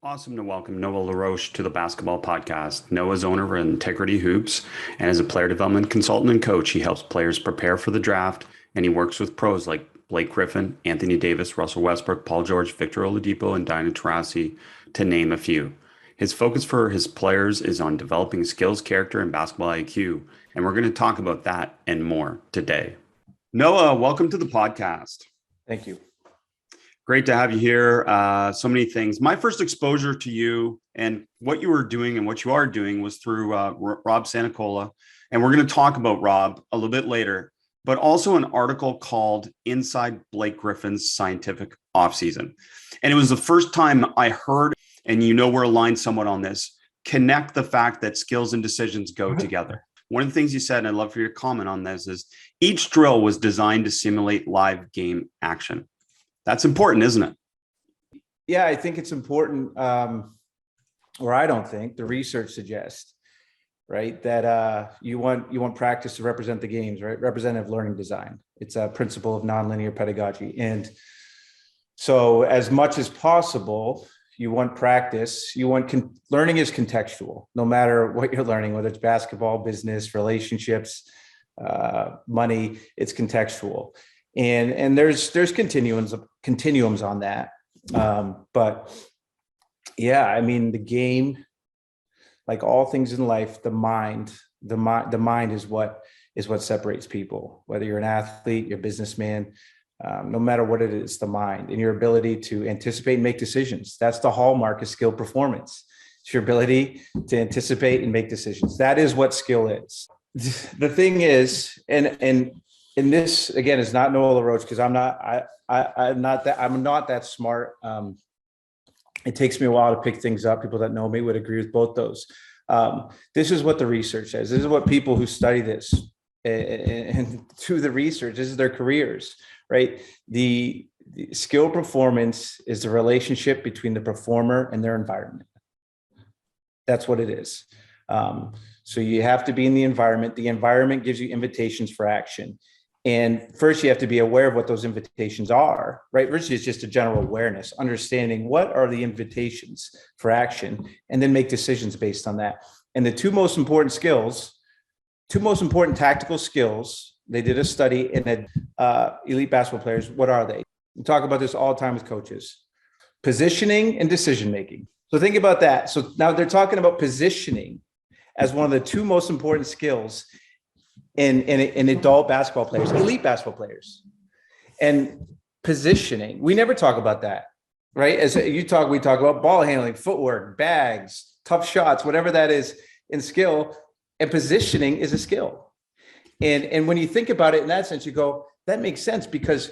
Awesome to welcome Noah LaRoche to the Basketball Podcast. Noah's owner of Integrity Hoops, and as a player development consultant and coach, he helps players prepare for the draft, and he works with pros like Blake Griffin, Anthony Davis, Russell Westbrook, Paul George, Victor Oladipo, and Diana Taurasi, to name a few. His focus for his players is on developing skills, character, and basketball IQ, and we're going to talk about that and more today. Noah, welcome to the podcast. Thank you. Great to have you here. So many things. My first exposure to you and what you were doing and what you are doing was through Rob Santacola. And we're going to talk about Rob a little bit later, but also an article called Inside Blake Griffin's Scientific Offseason. And it was the first time I heard, and you know we're aligned somewhat on this, connect the fact that skills and decisions go together. One of the things you said, and I'd love for your comment on this, is each drill was designed to simulate live game action. That's important, isn't it? Yeah, I think it's important, or I don't think, the research suggests, right, that you want practice to represent the games, right? Representative learning design. It's a principle of nonlinear pedagogy. And so as much as possible, you want practice, learning is contextual, no matter what you're learning, whether it's basketball, business, relationships, money, it's contextual. And there's continuums on that. But yeah, I mean, the game, like all things in life, the mind is what separates people, whether you're an athlete, you're a businessman, no matter what it is, the mind and your ability to anticipate and make decisions. That's the hallmark of skill performance. It's your ability to anticipate and make decisions. That is what skill is. The thing is, and this again is not Noah LaRoche, because I'm not that smart. It takes me a while to pick things up. People that know me would agree with both those. This is what the research says. This is what people who study this and through the research, this is their careers, right? The skill performance is the relationship between the performer and their environment. That's what it is. So you have to be in the environment. The environment gives you invitations for action. And first, you have to be aware of what those invitations are, right? First is just a general awareness, understanding what are the invitations for action, and then make decisions based on that. And the two most important tactical skills, they did a study in elite basketball players. What are they? We talk about this all the time with coaches: positioning and decision-making. So think about that. So now they're talking about positioning as one of the two most important skills in adult basketball players, elite basketball players. And positioning, we never talk about that, right? We talk about ball handling, footwork, bags, tough shots, whatever that is in skill. And positioning is a skill. And when you think about it in that sense, you go, that makes sense, because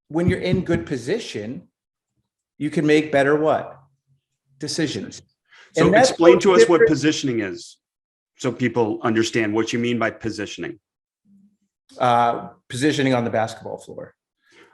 when you're in good position, you can make better what? Decisions. So explain to us what positioning is, so people understand what you mean by positioning. Positioning on the basketball floor.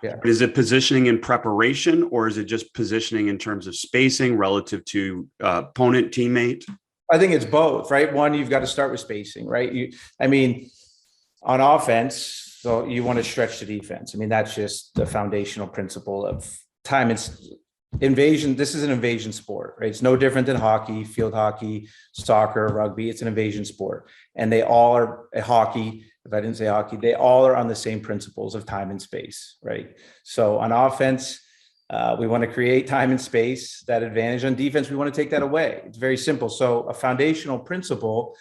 Yeah. Is it positioning in preparation, or is it just positioning in terms of spacing relative to opponent teammate? I think it's both, right? One, you've got to start with spacing, right? On offense, so you want to stretch the defense. I mean, that's just the foundational principle of time. It's invasion. This is an invasion sport, right? It's no different than hockey, field hockey, soccer, rugby. It's an invasion sport. And they all are hockey. If I didn't say hockey, they all are on the same principles of time and space, right? So on offense, we want to create time and space, that advantage. On defense, we want to take that away. It's very simple. So a foundational principle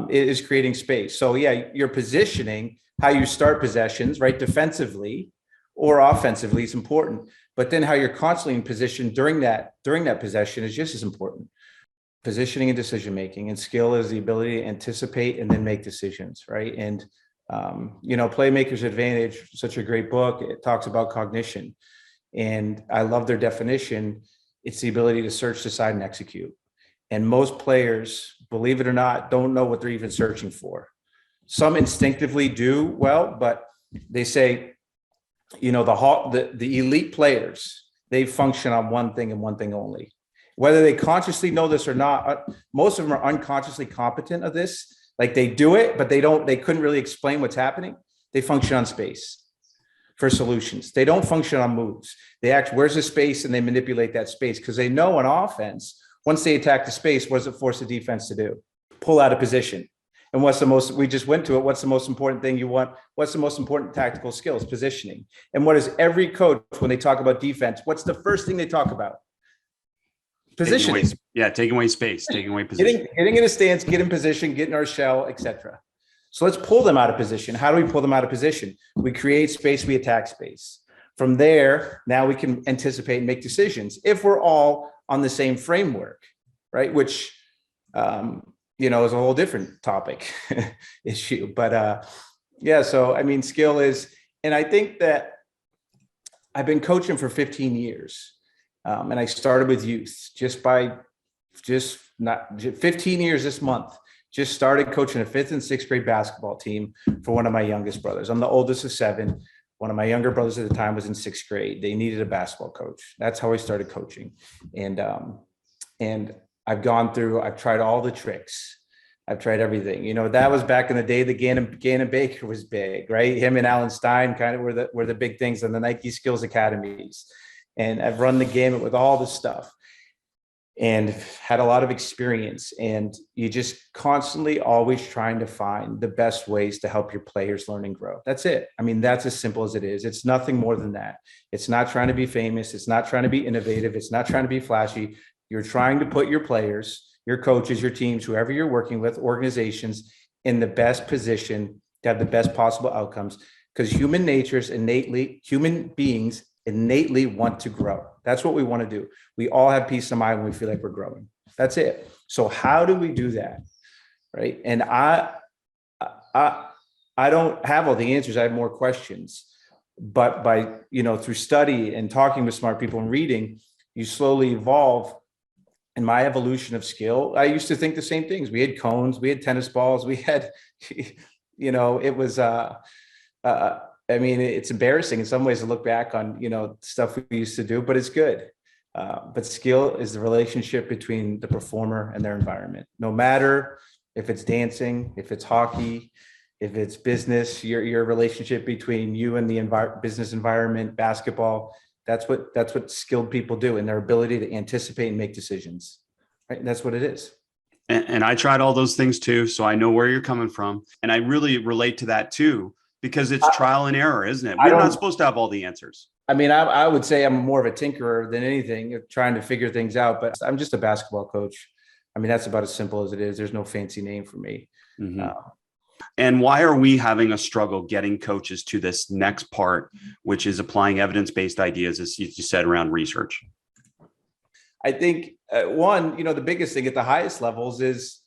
is creating space. So yeah, your positioning, how you start possessions, right? Defensively or offensively is important, but then how you're constantly in position during that possession is just as important. Positioning and decision-making, and skill is the ability to anticipate and then make decisions, right? And, Playmaker's Advantage, such a great book. It talks about cognition, and I love their definition. It's the ability to search, decide, and execute. And most players, believe it or not, don't know what they're even searching for. Some instinctively do well, but they say, the elite players, they function on one thing and one thing only. Whether they consciously know this or not, most of them are unconsciously competent of this. Like they do it, but they couldn't really explain what's happening. They function on space. for solutions. They don't function on moves. They act, where's the space, and they manipulate that space because they know on offense, once they attack the space, what does it force the defense to do? Pull out of position. And we just went to it. What's the most important thing you want? What's the most important tactical skills? Positioning. And what is every coach, when they talk about defense, what's the first thing they talk about? Positioning. Taking away space, taking away position. Getting in a stance, get in position, get in our shell, etc. So let's pull them out of position. How do we pull them out of position? We create space, we attack space. From there, now we can anticipate and make decisions if we're all on the same framework, right? Which, is a whole different topic issue. But so I mean, skill is, and I think that I've been coaching for 15 years. And I started with youth not 15 years this month. Just started coaching a 5th and 6th grade basketball team for one of my youngest brothers. I'm the oldest of 7. One of my younger brothers at the time was in 6th grade. They needed a basketball coach. That's how I started coaching. And I've tried all the tricks. I've tried everything. That was back in the day. The Gannon Baker was big, right? Him and Alan Stein kind of were the big things, and the Nike Skills Academies. And I've run the gamut with all this stuff and had a lot of experience. And you just constantly always trying to find the best ways to help your players learn and grow. That's it. I mean, that's as simple as it is. It's nothing more than that. It's not trying to be famous. It's not trying to be innovative. It's not trying to be flashy. You're trying to put your players, your coaches, your teams, whoever you're working with, organizations, in the best position to have the best possible outcomes. Because human beings innately want to grow. That's what we want to do. We all have peace of mind when we feel like we're growing. That's it. So how do we do that? Right. And I don't have all the answers. I have more questions, but by, through study and talking with smart people and reading, you slowly evolve. In my evolution of skill, I used to think the same things. We had cones, we had tennis balls, we had, it was, it's embarrassing in some ways to look back on, stuff we used to do, but it's good. But skill is the relationship between the performer and their environment. No matter if it's dancing, if it's hockey, if it's business, your relationship between you and the business environment, basketball, that's what skilled people do, and their ability to anticipate and make decisions. Right? And that's what it is. And I tried all those things too. So I know where you're coming from. And I really relate to that too, because it's trial and error, isn't it? We're not supposed to have all the answers. I mean, I would say I'm more of a tinkerer than anything, trying to figure things out, but I'm just a basketball coach. I mean, that's about as simple as it is. There's no fancy name for me. Mm-hmm. And why are we having a struggle getting coaches to this next part, which is applying evidence-based ideas, as you said, around research? I think the biggest thing at the highest levels is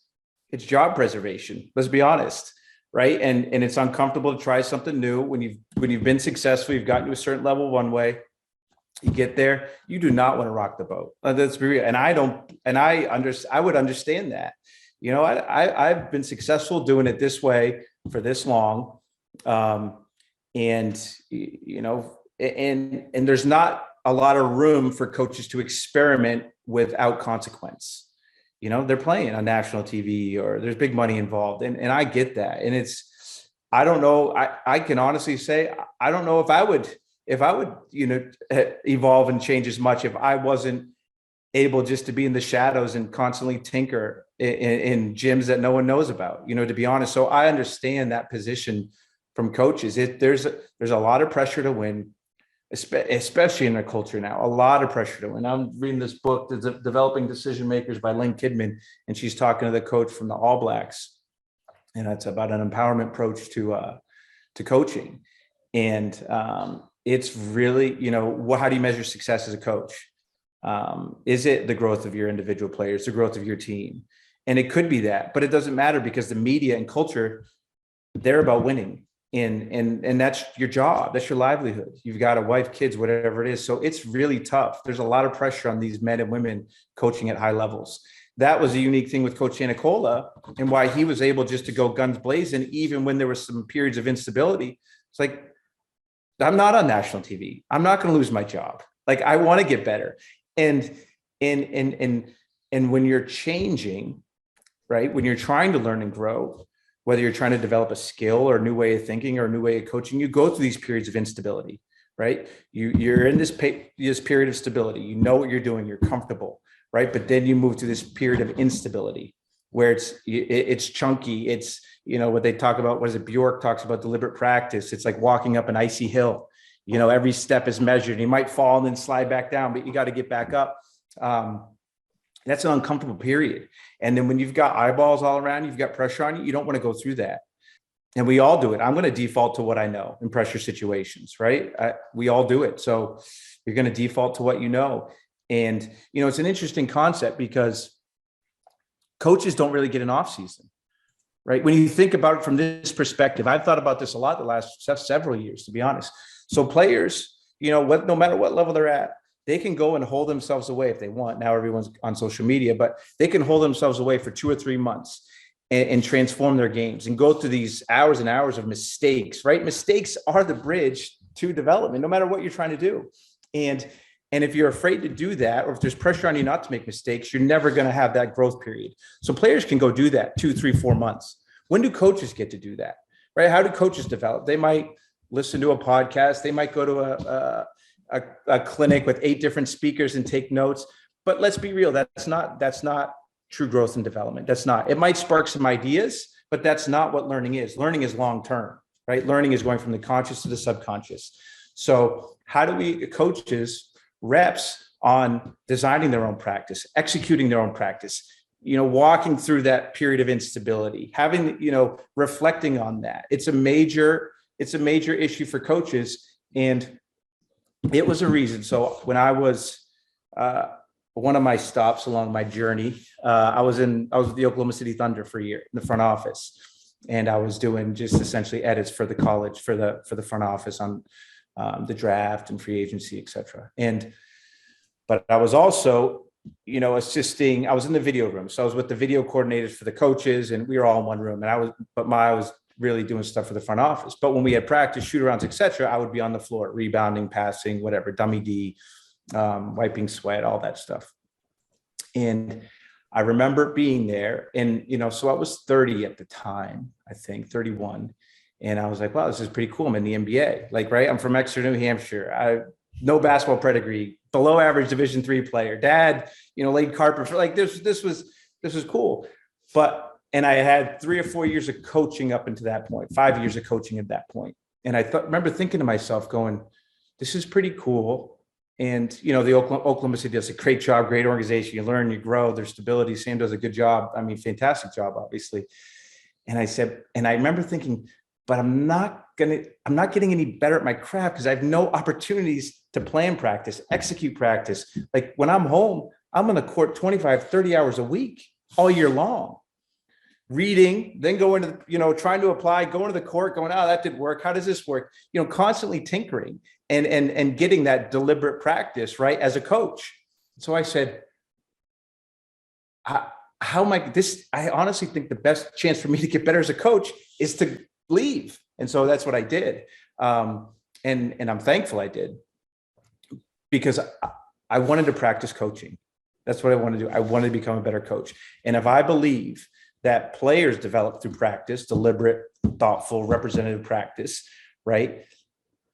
it's job preservation. Let's be honest. Right. And it's uncomfortable to try something new when you've been successful, you've gotten to a certain level one way, you get there, you do not want to rock the boat. Let's be real. And I would understand that. I've been successful doing it this way for this long. And there's not a lot of room for coaches to experiment without consequence. They're playing on national TV, or there's big money involved. And I get that. And I don't know. I can honestly say, I don't know if I would, evolve and change as much if I wasn't able just to be in the shadows and constantly tinker in gyms that no one knows about, to be honest. So I understand that position from coaches. There's a lot of pressure to win, especially in our culture now, a lot of pressure to win. I'm reading this book, Developing Decision Makers by Lynn Kidman, and she's talking to the coach from the All Blacks. And it's about an empowerment approach to coaching. And it's really, how do you measure success as a coach? Is it the growth of your individual players, the growth of your team? And it could be that, but it doesn't matter, because the media and culture, they're about winning. And that's your job. That's your livelihood. You've got a wife, kids, whatever it is. So it's really tough. There's a lot of pressure on these men and women coaching at high levels. That was a unique thing with Coach Nicola, and why he was able just to go guns blazing, even when there was some periods of instability. It's like, I'm not on national TV. I'm not going to lose my job. Like, I want to get better. And when you're changing, right, when you're trying to learn and grow, whether you're trying to develop a skill or a new way of thinking or a new way of coaching, you go through these periods of instability, right? You're in this period of stability. You know what you're doing. You're comfortable, right? But then you move to this period of instability where it's chunky. It's, what they talk about, what is it? Bjork talks about deliberate practice. It's like walking up an icy hill. Every step is measured. You might fall and then slide back down, but you got to get back up. That's an uncomfortable period. And then when you've got eyeballs all around, you've got pressure on you, you don't want to go through that. And we all do it. I'm going to default to what I know in pressure situations, right? We all do it. So you're going to default to what you know. And, it's an interesting concept because coaches don't really get an off season, right? When you think about it from this perspective, I've thought about this a lot the last several years, to be honest. So players, no matter what level they're at, they can go and hold themselves away if they want. Now everyone's on social media, but they can hold themselves away for 2 or 3 months and transform their games and go through these hours and hours of mistakes, right? Mistakes are the bridge to development, no matter what you're trying to do. And if you're afraid to do that, or if there's pressure on you not to make mistakes, you're never going to have that growth period. So players can go do that 2, 3, 4 months. When do coaches get to do that, right? How do coaches develop? They might listen to a podcast. They might go to a clinic with 8 different speakers and take notes. But let's be real. That's not true growth and development. That's not. It might spark some ideas, but that's not what learning is. Learning is long-term, right? Learning is going from the conscious to the subconscious. So how do we coaches reps on designing their own practice, executing their own practice, walking through that period of instability, having, reflecting on that. It's a major issue for coaches. And it was a reason. So when I was one of my stops along my journey, I was with the Oklahoma City Thunder for a year in the front office, and I was doing just essentially edits for the college for the front office on the draft and free agency, et cetera. But I was also, assisting. I was in the video room, so I was with the video coordinators for the coaches, and we were all in one room. And I was really doing stuff for the front office. But when we had practice, shoot-arounds, et cetera, I would be on the floor, rebounding, passing, whatever, dummy D, wiping sweat, all that stuff. And I remember being there and, so I was 30 at the time, I think 31. And I was like, wow, this is pretty cool. I'm in the NBA, right? I'm from Exeter, New Hampshire. No basketball pedigree, below average Division III player, dad, laid carpet for this was cool. And I had 3 or 4 years of coaching up until that point, 5 years of coaching at that point. And I remember thinking to myself going, this is pretty cool. And, the Oklahoma City does a great job, great organization. You learn, you grow, there's stability. Sam does a good job. I mean, fantastic job, obviously. And I remember thinking, but I'm not getting any better at my craft because I have no opportunities to plan practice, execute practice. Like when I'm home, I'm on the court 25, 30 hours a week, all year long. Reading, then going to, trying to apply, going to the court, going, oh, that didn't work. How does this work? Constantly tinkering and getting that deliberate practice, right, as a coach. So I said, how am I this? I honestly think the best chance for me to get better as a coach is to leave. And so that's what I did. And I'm thankful I did, because I wanted to practice coaching. That's what I wanted to do. I wanted to become a better coach. And if I believe that players develop through practice, deliberate, thoughtful, representative practice, right?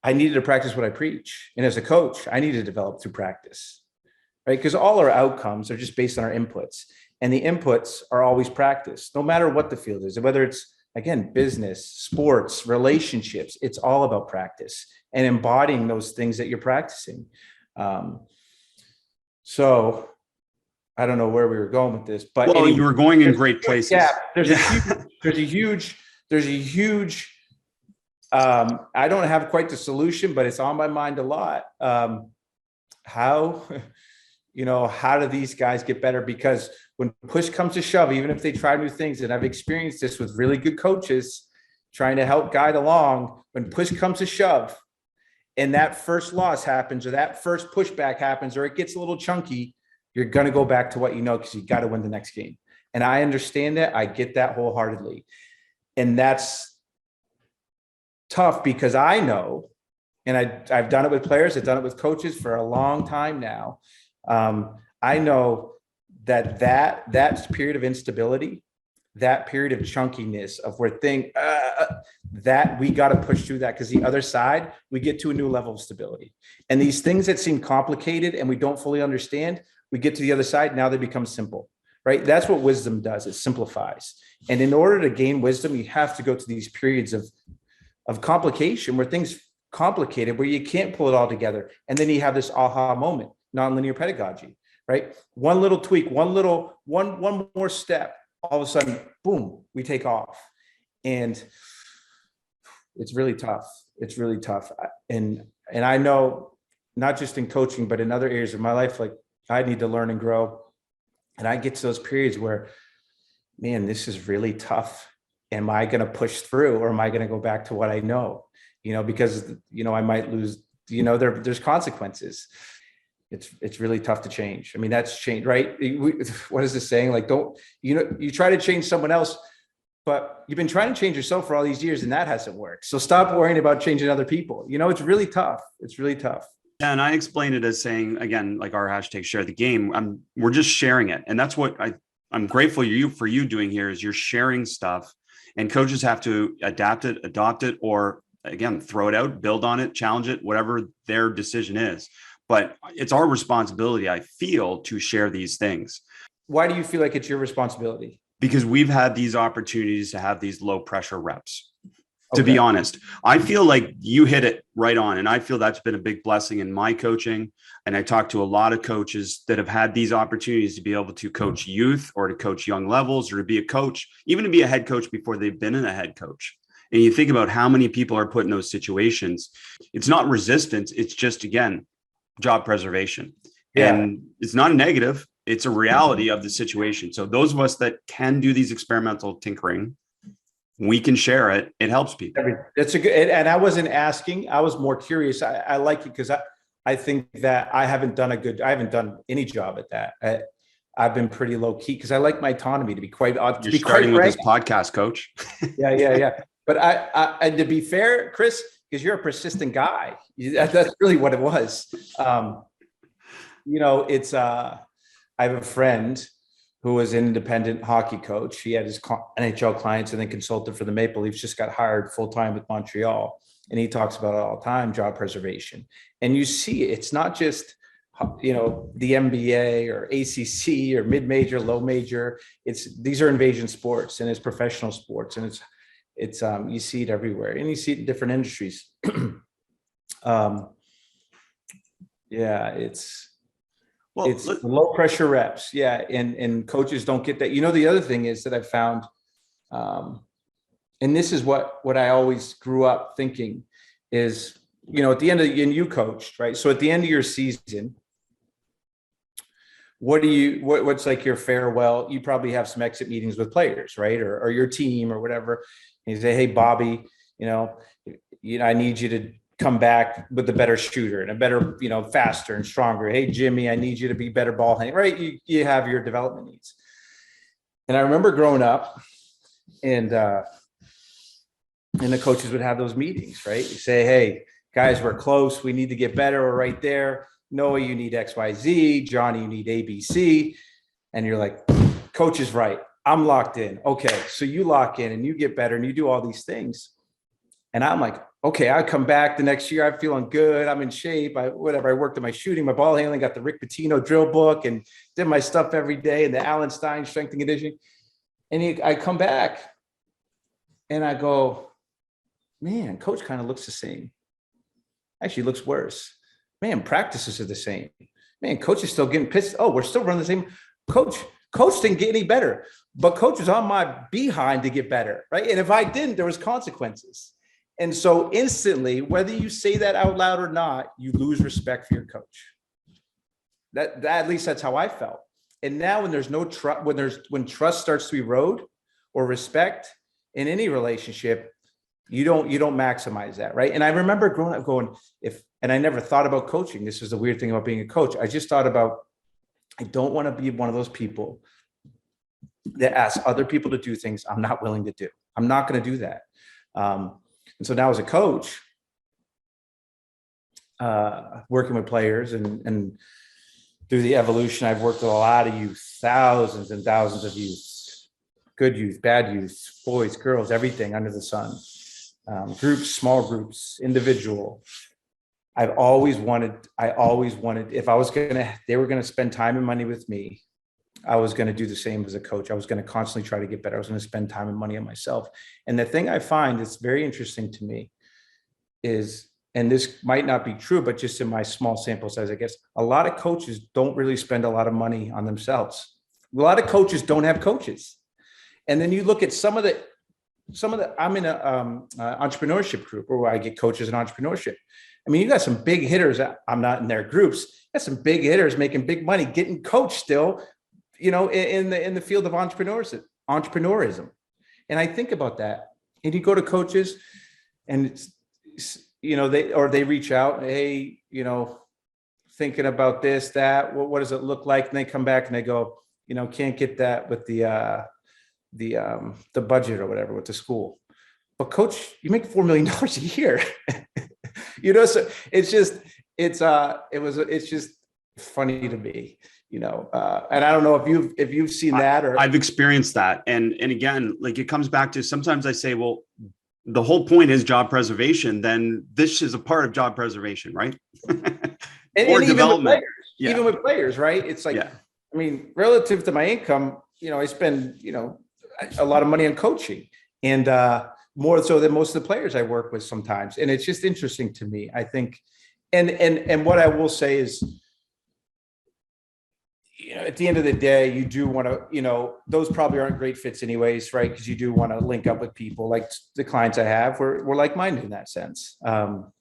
I needed to practice what I preach. And as a coach, I needed to develop through practice, right? Because all our outcomes are just based on our inputs. And the inputs are always practice, no matter what the field is, whether it's, again, business, sports, relationships, it's all about practice and embodying those things that you're practicing. So I don't know where we were going with this, but anyway, you were going in great places. Yeah, there's a huge. I don't have quite the solution, but it's on my mind a lot. How do these guys get better? Because when push comes to shove, even if they try new things, and I've experienced this with really good coaches trying to help guide along, when push comes to shove and that first loss happens, or that first pushback happens, or it gets a little chunky, you're going to go back to what you know, because you got to win the next game. And I understand that. I get that wholeheartedly. And that's tough because I know, and I've done it with players, I've done it with coaches for a long time now. I know that period of instability, that period of chunkiness of where that we got to push through that, because the other side, we get to a new level of stability. And these things that seem complicated and we don't fully understand, we get to the other side, now they become simple, right? That's what wisdom does. It simplifies. And in order to gain wisdom, you have to go to these periods of complication where things complicated, where you can't pull it all together. And then you have this aha moment, nonlinear pedagogy, right? One little tweak, one more step, all of a sudden, boom, we take off. And it's really tough. It's really tough. And I know, not just in coaching, but in other areas of my life, like I need to learn and grow. And I get to those periods where, man, this is really tough. Am I going to push through, or am I going to go back to what I know? Because, I might lose, there's consequences. It's really tough to change. I mean, that's change, right? What is this saying? Like, you try to change someone else, but you've been trying to change yourself for all these years and that hasn't worked. So stop worrying about changing other people. It's really tough. It's really tough. And I explain it as saying, again, like our hashtag share the game. We're just sharing it. And that's what I'm grateful for you doing here, is you're sharing stuff, and coaches have to adapt it, adopt it, or again, throw it out, build on it, challenge it, whatever their decision is. But it's our responsibility, I feel, to share these things. Why do you feel like it's your responsibility? Because we've had these opportunities to have these low pressure reps. To be honest, I feel like you hit it right on. And I feel that's been a big blessing in my coaching. And I talk to a lot of coaches that have had these opportunities to be able to coach youth, or to coach young levels, or to be a coach, even to be a head coach before they've been in a head coach. And you think about how many people are put in those situations. It's not resistance. It's just, again, job preservation. Yeah. And it's not a negative. It's a reality of the situation. So those of us that can do these experimental tinkering, we can share it. It helps people. That's a good, and I wasn't asking, I was more curious. I like it because I think that I haven't done any job at that. I've been pretty low key because I like my autonomy, to be quite honest. You're starting with this podcast, coach. Yeah. But I to be fair, Chris, because you're a persistent guy, that's really what it was. It's I have a friend who was an independent hockey coach. He had his NHL clients and then consulted for the Maple Leafs, just got hired full-time with Montreal. And he talks about it all the time, job preservation. And you see, it's not just, the NBA or ACC or mid-major, low major. These are invasion sports, and it's professional sports. And it's you see it everywhere, and you see it in different industries. It's low pressure reps. Yeah. And coaches don't get that. The other thing is that I've found, and this is what I always grew up thinking is, at the end of and you coached, right? So at the end of your season, what's like your farewell? You probably have some exit meetings with players, right? Or your team or whatever. And you say, hey, Bobby, I need you to come back with a better shooter and a better, faster and stronger. Hey, Jimmy, I need you to be better ball handler, right? You have your development needs. And I remember growing up, and the coaches would have those meetings, right? You say, hey, guys, we're close. We need to get better. We're right there. Noah, you need X, Y, Z. Johnny, you need A, B, C. And you're like, coach is right. I'm locked in. Okay. So you lock in and you get better and you do all these things. And I'm like, okay, I come back the next year. I'm feeling good. I'm in shape. I worked on my shooting, my ball handling, got the Rick Pitino drill book and did my stuff every day, and the Alan Stein strength and conditioning. And I come back and I go, man, coach kind of looks the same. Actually looks worse. Man, practices are the same. Man, coach is still getting pissed. Oh, we're still running the same. Coach didn't get any better, but coach was on my behind to get better, right? And if I didn't, there was consequences. And so instantly, whether you say that out loud or not, you lose respect for your coach. That at least that's how I felt. And now when there's no trust, when trust starts to erode, or respect in any relationship, you don't maximize that, right? And I remember growing up going, and I never thought about coaching. This is the weird thing about being a coach. I just thought about, I don't want to be one of those people that ask other people to do things I'm not willing to do. I'm not going to do that. And so now as a coach, working with players and through the evolution, I've worked with a lot of youth, thousands and thousands of youth. good youth, bad youth, boys, girls, everything under the sun, groups, small groups, individual. I always wanted, if I was they were going to spend time and money with me, I was going to do the same as a coach. I was going to constantly try to get better. I was going to spend time and money on myself. And the thing I find that's very interesting to me is, and this might not be true, but just in my small sample size, I guess, a lot of coaches don't really spend a lot of money on themselves. A lot of coaches don't have coaches. And then you look at some of the, I'm in a entrepreneurship group where I get coaches in entrepreneurship. I mean, you got some big hitters. I'm not in their groups. You got some big hitters making big money, getting coached still, in the field of entrepreneurism. And I think about that. And you go to coaches and they reach out, hey, thinking about this, that, what does it look like? And they come back and they go, can't get that with the budget or whatever with the school. But coach, you make $4 million a year. So it's just funny to me, and I don't know if you've seen that or I've experienced that. And again, like it comes back to, sometimes I say, well, the whole point is job preservation. Then this is a part of job preservation, right? and development. Even with players, right? It's like, I mean, relative to my income, I spend, a lot of money on coaching, and more so than most of the players I work with sometimes. And it's just interesting to me, I think. And what I will say is, at the end of the day, you do want to, those probably aren't great fits anyways, right? Because you do want to link up with people like the clients I have. We're like-minded in that sense. And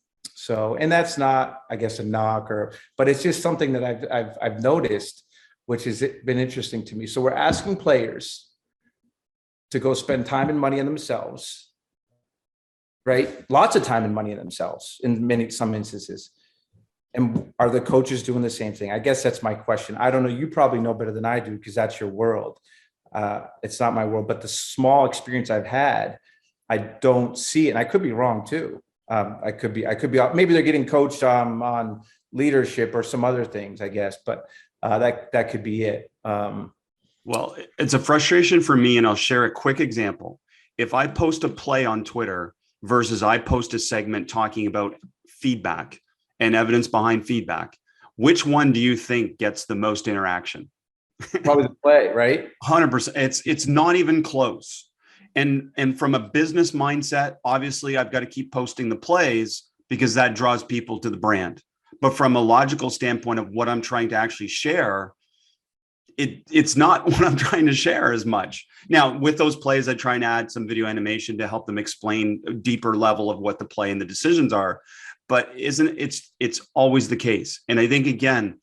that's not, I guess, a knock but it's just something that I've noticed, which has been interesting to me. So we're asking players to go spend time and money on themselves, right? Lots of time and money on themselves in some instances. And are the coaches doing the same thing? I guess that's my question. I don't know. You probably know better than I do because that's your world. It's not my world, but the small experience I've had, I don't see it. And I could be wrong too. I could be, maybe they're getting coached on leadership or some other things, I guess, but that could be it. Well, it's a frustration for me, and I'll share a quick example. If I post a play on Twitter versus I post a segment talking about feedback and evidence behind feedback, which one do you think gets the most interaction? Probably the play, right? 100%. It's not even close. And from a business mindset, obviously I've got to keep posting the plays because that draws people to the brand. But from a logical standpoint of what I'm trying to actually share, it's not what I'm trying to share as much. Now, with those plays, I try and add some video animation to help them explain a deeper level of what the play and the decisions are. But it's always the case. And I think, again,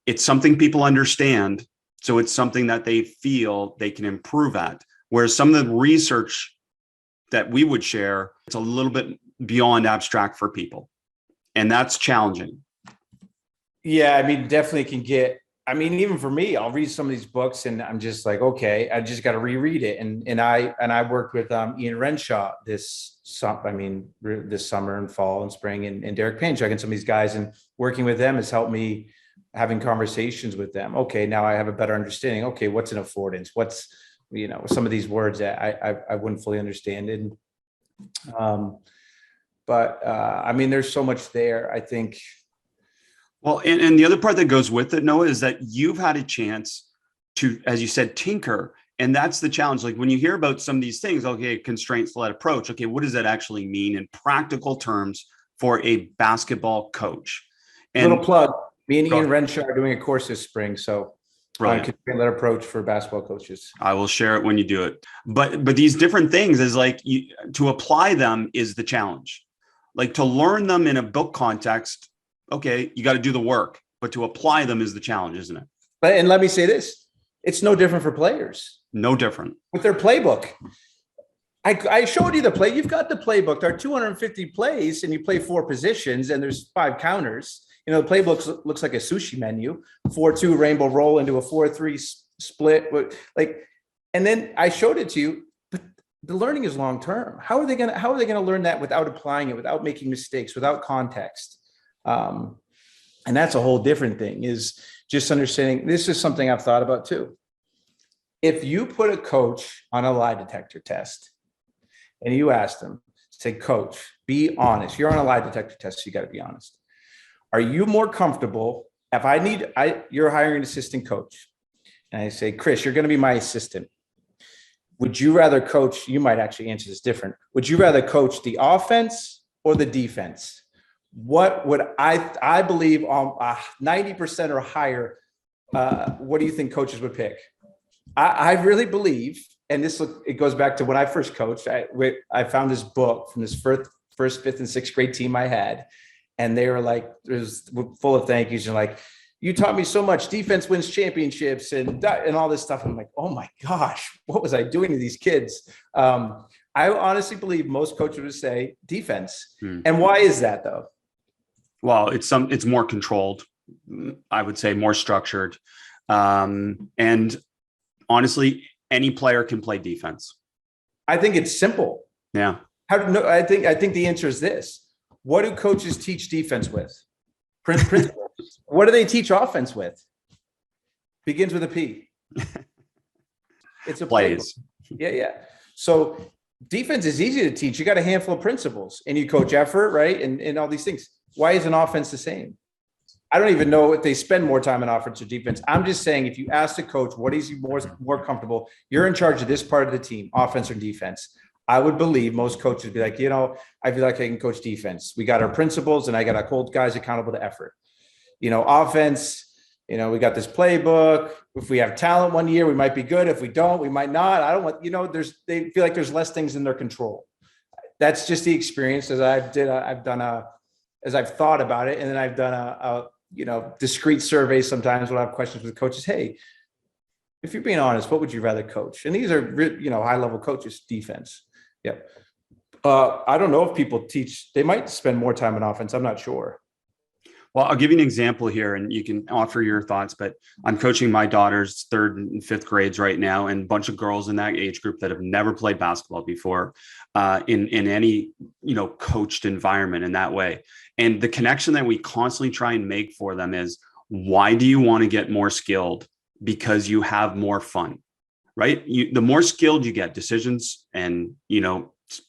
it's something people understand. So it's something that they feel they can improve at. Whereas some of the research that we would share, it's a little bit beyond abstract for people. And that's challenging. Yeah, I mean, definitely can get, even for me, I'll read some of these books and I'm just like, okay, I just got to reread it. And I worked with Ian Renshaw this summer and fall and spring, and Derek Panchuk and some of these guys, and working with them has helped me having conversations with them. Okay, now I have a better understanding. Okay, what's an affordance? What's, some of these words that I wouldn't fully understand. And, there's so much there, I think. Well, and the other part that goes with it, Noah, is that you've had a chance to, as you said, tinker. And that's the challenge. Like when you hear about some of these things, okay, constraints-led approach. Okay, what does that actually mean in practical terms for a basketball coach? And little plug, me and Ian Renshaw are doing a course this spring. So constraint-led approach for basketball coaches. I will share it when you do it. But these different things is like to apply them is the challenge. Like to learn them in a book context, okay, you got to do the work, but to apply them is the challenge, isn't it? And let me say this, it's no different for players. No different. With their playbook. I showed you the play. You've got the playbook. There are 250 plays and you play 4 positions and there's 5 counters. The playbook looks like a sushi menu, 4-2 rainbow roll into a 4-3 split. And then I showed it to you, but the learning is long-term. How are they going to learn that without applying it, without making mistakes, without context? And that's a whole different thing, is just understanding. This is something I've thought about too. if you put a coach on a lie detector test and you ask them, say, coach, be honest. You're on a lie detector test, so you got to be honest. Are you more comfortable if you're hiring an assistant coach and I say, Chris, you're going to be my assistant. Would you rather coach? You might actually answer this different. Would you rather coach the offense or the defense? What would I believe on 90% or higher? What do you think coaches would pick? I really believe, and it goes back to when I first coached. I found this book from this first, fifth, and sixth grade team I had, and they were like, it was full of thank yous and like, you taught me so much. Defense wins championships and all this stuff. I'm like, oh my gosh, what was I doing to these kids? I honestly believe most coaches would say defense. And why is that though? Well, it's more controlled. I would say more structured. And honestly, any player can play defense. I think it's simple. Yeah. I think the answer is this. What do coaches teach defense with? Principles. What do they teach offense with? Begins with a P. It's a plays. Yeah. So defense is easy to teach. You got a handful of principles and you coach effort, right? And all these things. Why is an offense the same? I don't even know if they spend more time in offense or defense. I'm just saying, if you ask the coach, what is he more comfortable? You're in charge of this part of the team, offense or defense. I would believe most coaches would be like, I feel like I can coach defense. We got our principles and I got our cold guys accountable to effort. Offense, we got this playbook. If we have talent one year, we might be good. If we don't, we might not. I don't want, they feel like there's less things in their control. That's just the experience as I've thought about it. And then I've done a discrete surveys sometimes when I have questions with coaches. Hey, if you're being honest, what would you rather coach? And these are, high level coaches, defense. Yeah. I don't know if people they might spend more time in offense. I'm not sure. Well, I'll give you an example here and you can offer your thoughts, but I'm coaching my daughter's third and fifth grades right now, and a bunch of girls in that age group that have never played basketball before in any, coached environment in that way. And the connection that we constantly try and make for them is, why do you want to get more skilled? Because you have more fun, right? The more skilled you get, decisions and,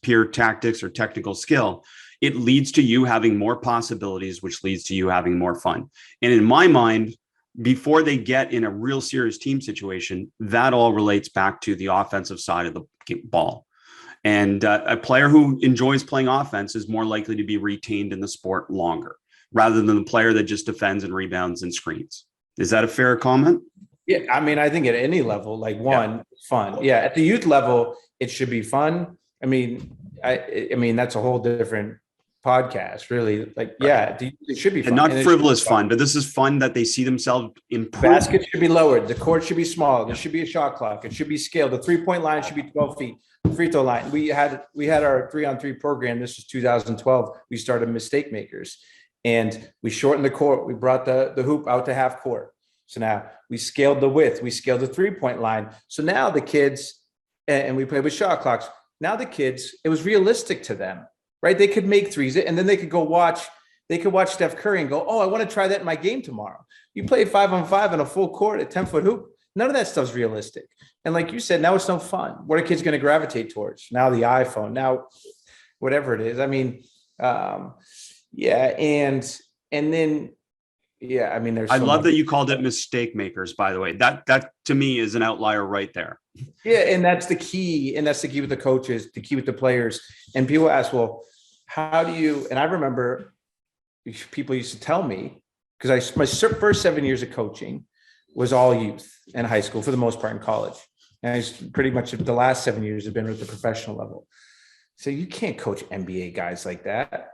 pure tactics or technical skill, it leads to you having more possibilities, which leads to you having more fun. And in my mind, before they get in a real serious team situation, that all relates back to the offensive side of the ball. And a player who enjoys playing offense is more likely to be retained in the sport longer, rather than the player that just defends and rebounds and screens. Is that a fair comment? Yeah. I mean, I think at any level, fun. Yeah. At the youth level, it should be fun. I mean, that's a whole different podcast, really. It should be fun. And not frivolous fun, but this is fun that they see themselves improve. Basket should be lowered. The court should be small. There should be a shot clock. It should be scaled. The 3-point line should be 12 feet. Free throw line. We had our 3-on-3 program. This was 2012. We started Mistake Makers, and we shortened the court. We brought the hoop out to half court. So now we scaled the width. We scaled the 3-point line. So now the kids, and we played with shot clocks. Now the kids, it was realistic to them, right? They could make threes, and then they could watch Steph Curry and go, oh, I want to try that in my game tomorrow. You play 5-on-5 in a full court at 10-foot hoop. None of that stuff's realistic. And like you said, now it's no fun. What are kids going to gravitate towards? Now the iPhone, now whatever it is. I mean, there's. I love that you called it Mistake Makers, by the way. That to me is an outlier right there. Yeah, and that's the key. And that's the key with the coaches, the key with the players. And people ask, well, how do you? And I remember people used to tell me, because my first 7 years of coaching was all youth and high school, for the most part, in college. And I pretty much the last 7 years have been at the professional level. So you can't coach NBA guys like that.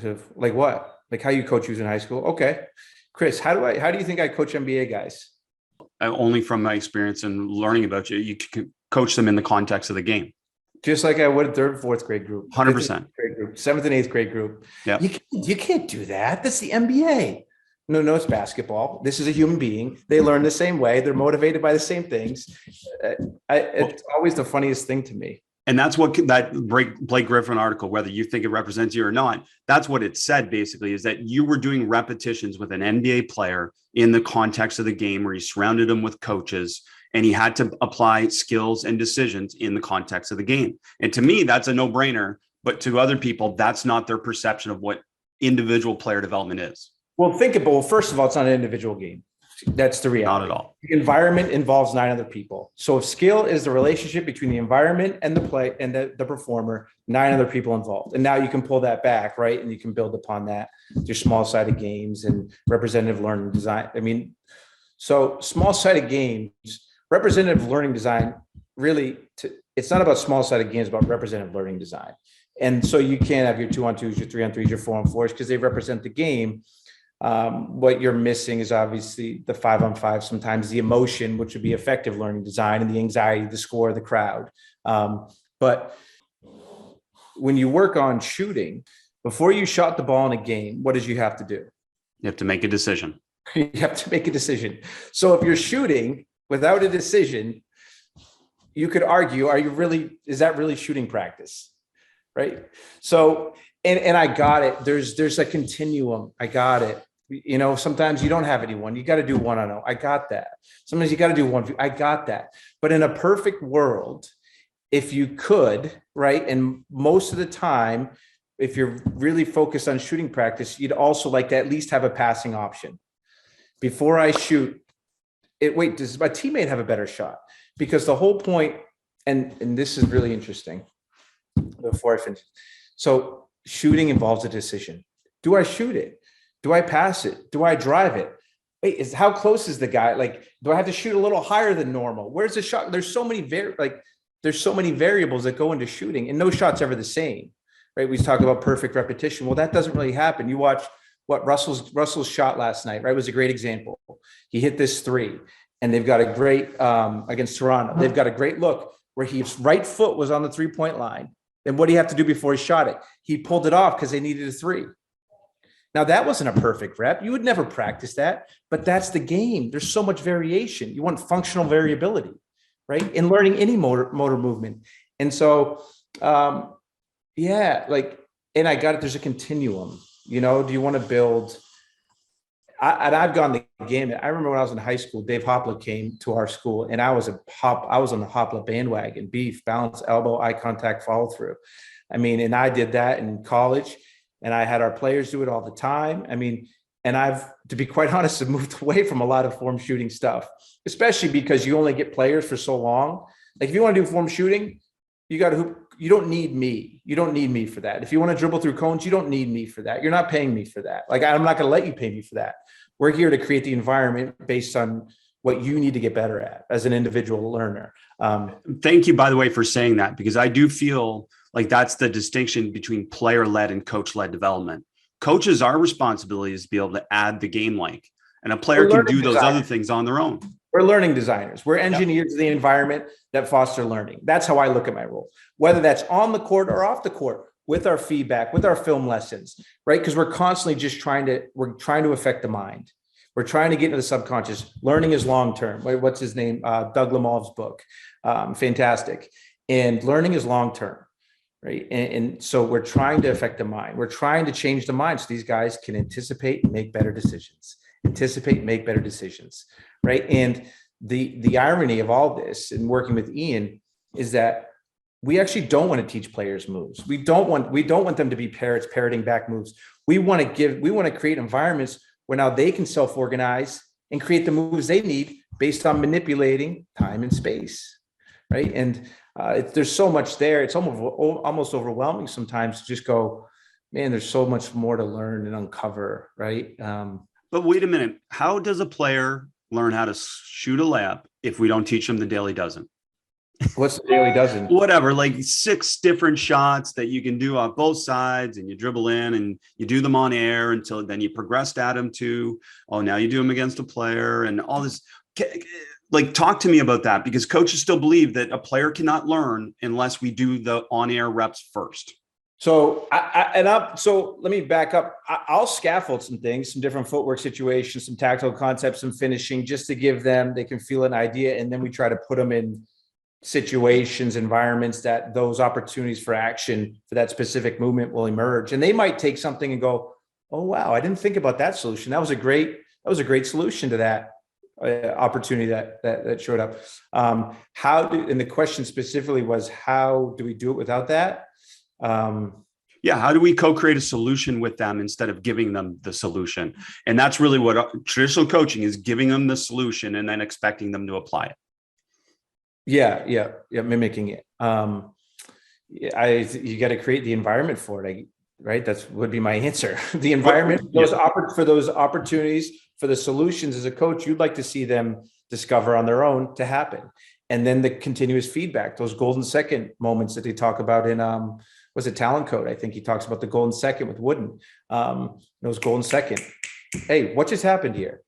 So, like what? Like how you coach youth in high school? Okay, Chris, how do you think I coach NBA guys? Only from my experience and learning about you, you can coach them in the context of the game. Just like I would a third, fourth grade group, 100%. Grade group, 7th and 8th grade group. Yeah, you can't do that. That's the NBA. No, it's basketball. This is a human being. They learn the same way. They're motivated by the same things. It's always the funniest thing to me. And that's what that Blake Griffin article, whether you think it represents you or not, that's what it said basically, is that you were doing repetitions with an NBA player in the context of the game where you surrounded him with coaches and he had to apply skills and decisions in the context of the game. And to me, that's a no-brainer, but to other people, that's not their perception of what individual player development is. Well, first of all, it's not an individual game. That's the reality. Not at all. The environment involves 9 other people. So if skill is the relationship between the environment and the play and the performer, 9 other people involved. And now you can pull that back, right? And you can build upon that through small-sided games and representative learning design. I mean, so small-sided games, representative learning design, really, it's not about small-sided games, about representative learning design. And so you can't have your 2-on-2s, your 3-on-3s, your 4-on-4s, because they represent the game. What you're missing is obviously the 5-on-5, sometimes the emotion, which would be effective learning design, and the anxiety, the score, the crowd. But when you work on shooting, before you shot the ball in a game, what did you have to do? You have to make a decision. You have to make a decision. So if you're shooting without a decision, you could argue, is that really shooting practice? Right. So, and I got it. There's a continuum. I got it. You know, sometimes you don't have anyone. You got to do 1-on-0. I got that. Sometimes you got to do 1. I got that. But in a perfect world, if you could, right, and most of the time, if you're really focused on shooting practice, you'd also like to at least have a passing option. Before I shoot, does my teammate have a better shot? Because the whole point, and this is really interesting before I finish. So shooting involves a decision. Do I shoot it? Do I pass it? Do I drive it? Wait, how close is the guy? Like, do I have to shoot a little higher than normal? Where's the shot? There's so many variables that go into shooting, and no shot's ever the same, right? We talk about perfect repetition. Well, that doesn't really happen. You watch what Russell's shot last night, right? Was a great example. He hit this 3, and they've got a great against Toronto. They've got a great look where his right foot was on the 3-point line. And what do you have to do before he shot it? He pulled it off because they needed a 3. Now, that wasn't a perfect rep. You would never practice that, but that's the game. There's so much variation. You want functional variability, right? In learning any motor movement. And so, and I got it. There's a continuum, you know, do you want to build? I've gone the gamut. I remember when I was in high school, Dave Hopla came to our school, and I was on the Hopla bandwagon, beef, balance, elbow, eye contact, follow through. I mean, and I did that in college, and I had our players do it all the time. I mean, and to be quite honest, have moved away from a lot of form shooting stuff, especially because you only get players for so long. Like if you want to do form shooting, you don't need me. You don't need me for that. If you want to dribble through cones, you don't need me for that. You're not paying me for that. Like, I'm not going to let you pay me for that. We're here to create the environment based on what you need to get better at as an individual learner. Thank you, by the way, for saying that, because I do feel like that's the distinction between player-led and coach-led development. Coaches, our responsibility is to be able to add the game like, and a player can do those other things on their own. We're learning designers. We're engineers of the environment that foster learning. That's how I look at my role, whether that's on the court or off the court, with our feedback, with our film lessons, right? Because we're constantly just trying to affect the mind. We're trying to get into the subconscious. Learning is long-term. What's his name? Doug Lemol's book. Fantastic. And learning is long-term, right? And so we're trying to affect the mind. We're trying to change the mind so these guys can anticipate and make better decisions. Right. And the irony of all this and working with Ian is that we actually don't want to teach players moves. We don't want them to be parrots parroting back moves. We want to create environments where now they can self-organize and create the moves they need based on manipulating time and space. Right. And there's so much there. It's almost overwhelming sometimes to just go, man, there's so much more to learn and uncover. Right. But wait a minute. How does a player learn how to shoot a layup if we don't teach them the daily dozen? What's the daily dozen? Whatever, like 6 different shots that you can do on both sides, and you dribble in and you do them on air until then you progressed at them to, now you do them against a player and all this. Like, talk to me about that, because coaches still believe that a player cannot learn unless we do the on-air reps first. So so let me back up. I'll scaffold some things, some different footwork situations, some tactical concepts, some finishing, just to give them, they can feel an idea. And then we try to put them in situations, environments that those opportunities for action for that specific movement will emerge. And they might take something and go, oh, wow, I didn't think about that solution. That was a great solution to that. opportunity that showed up. And the question specifically was, how do we do it without that? Yeah. How do we co-create a solution with them instead of giving them the solution? And that's really what traditional coaching is, giving them the solution and then expecting them to apply it. Yeah. Mimicking it. You got to create the environment for it. Right. Would be my answer. The environment, for those opportunities, for the solutions as a coach, you'd like to see them discover on their own to happen. And then the continuous feedback, those golden second moments that they talk about in, was it Talent Code? I think he talks about the golden second with Wooden. Those golden second. Hey, what just happened here?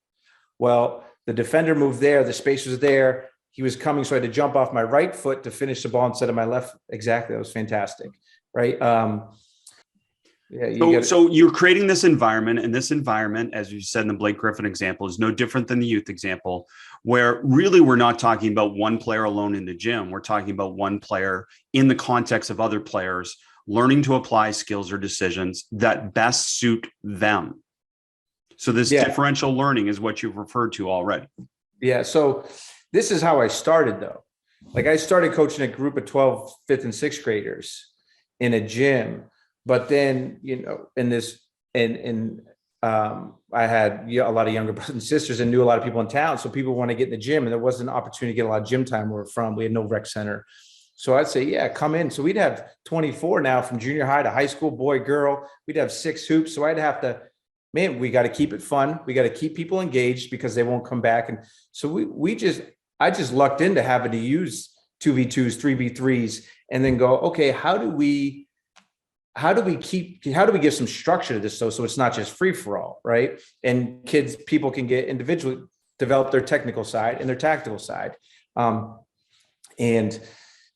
Well, the defender moved there. The space was there. He was coming. So I had to jump off my right foot to finish the ball instead of my left. Exactly. That was fantastic. Right. So you're creating this environment, and this environment, as you said in the Blake Griffin example, is no different than the youth example, where really we're not talking about one player alone in the gym. We're talking about one player in the context of other players, learning to apply skills or decisions that best suit them. So this differential learning is what you've referred to already. Yeah. So this is how I started, though. Like, I started coaching a group of 12, 5th and 6th graders in a gym. But then, I had a lot of younger brothers and sisters and knew a lot of people in town. So people want to get in the gym, and there wasn't an opportunity to get a lot of gym time where we're from. We had no rec center. So I'd say, yeah, come in. So we'd have 24 now, from junior high to high school, boy, girl. We'd have 6 hoops. So I'd have to, we got to keep it fun. We got to keep people engaged because they won't come back. And so I just lucked into having to use 2v2s, 3v3s, and then go, okay, how do we give some structure to this so it's not just free for all, right? And people can get individually develop their technical side and their tactical side. And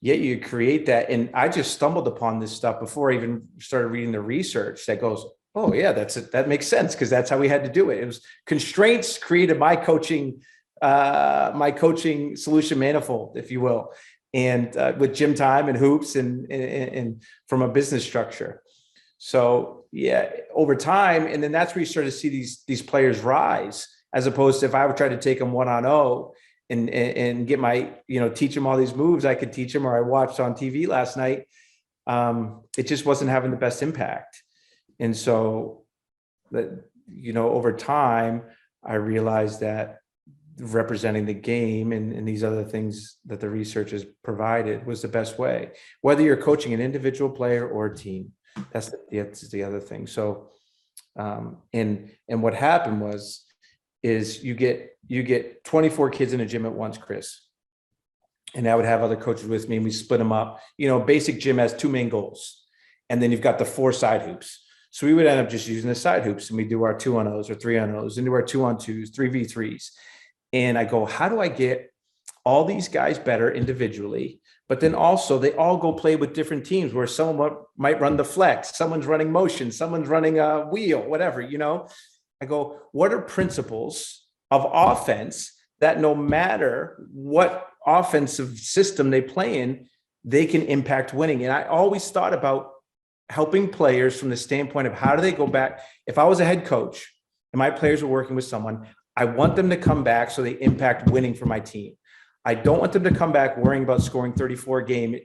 yet you create that. And I just stumbled upon this stuff before I even started reading the research that goes, oh yeah, that makes sense, because that's how we had to do it. It was constraints created my coaching solution manifold, if you will. And with gym time and hoops and from a business structure. So yeah, over time, and then that's where you start to see these players rise, as opposed to if I would try to take them 1-on-0 and get teach them all these moves I could teach them, or I watched on TV last night. It just wasn't having the best impact. And so that, over time, I realized that representing the game and these other things that the research has provided was the best way, whether you're coaching an individual player or a team. That's the other thing. So, and what happened is you get 24 kids in a gym at once, Chris, and I would have other coaches with me, and we split them up. Basic gym has 2 main goals, and then you've got the 4 side hoops. So we would end up just using the side hoops, and we do our 2-on-0s or 3-on-0s, and do our 2-on-2s, 3v3s. And I go, how do I get all these guys better individually? But then also they all go play with different teams, where someone might run the flex, someone's running motion, someone's running a wheel, whatever, I go, what are principles of offense that no matter what offensive system they play in, they can impact winning? And I always thought about helping players from the standpoint of, how do they go back? If I was a head coach and my players were working with someone, I want them to come back so they impact winning for my team. I don't want them to come back worrying about scoring 34 a game,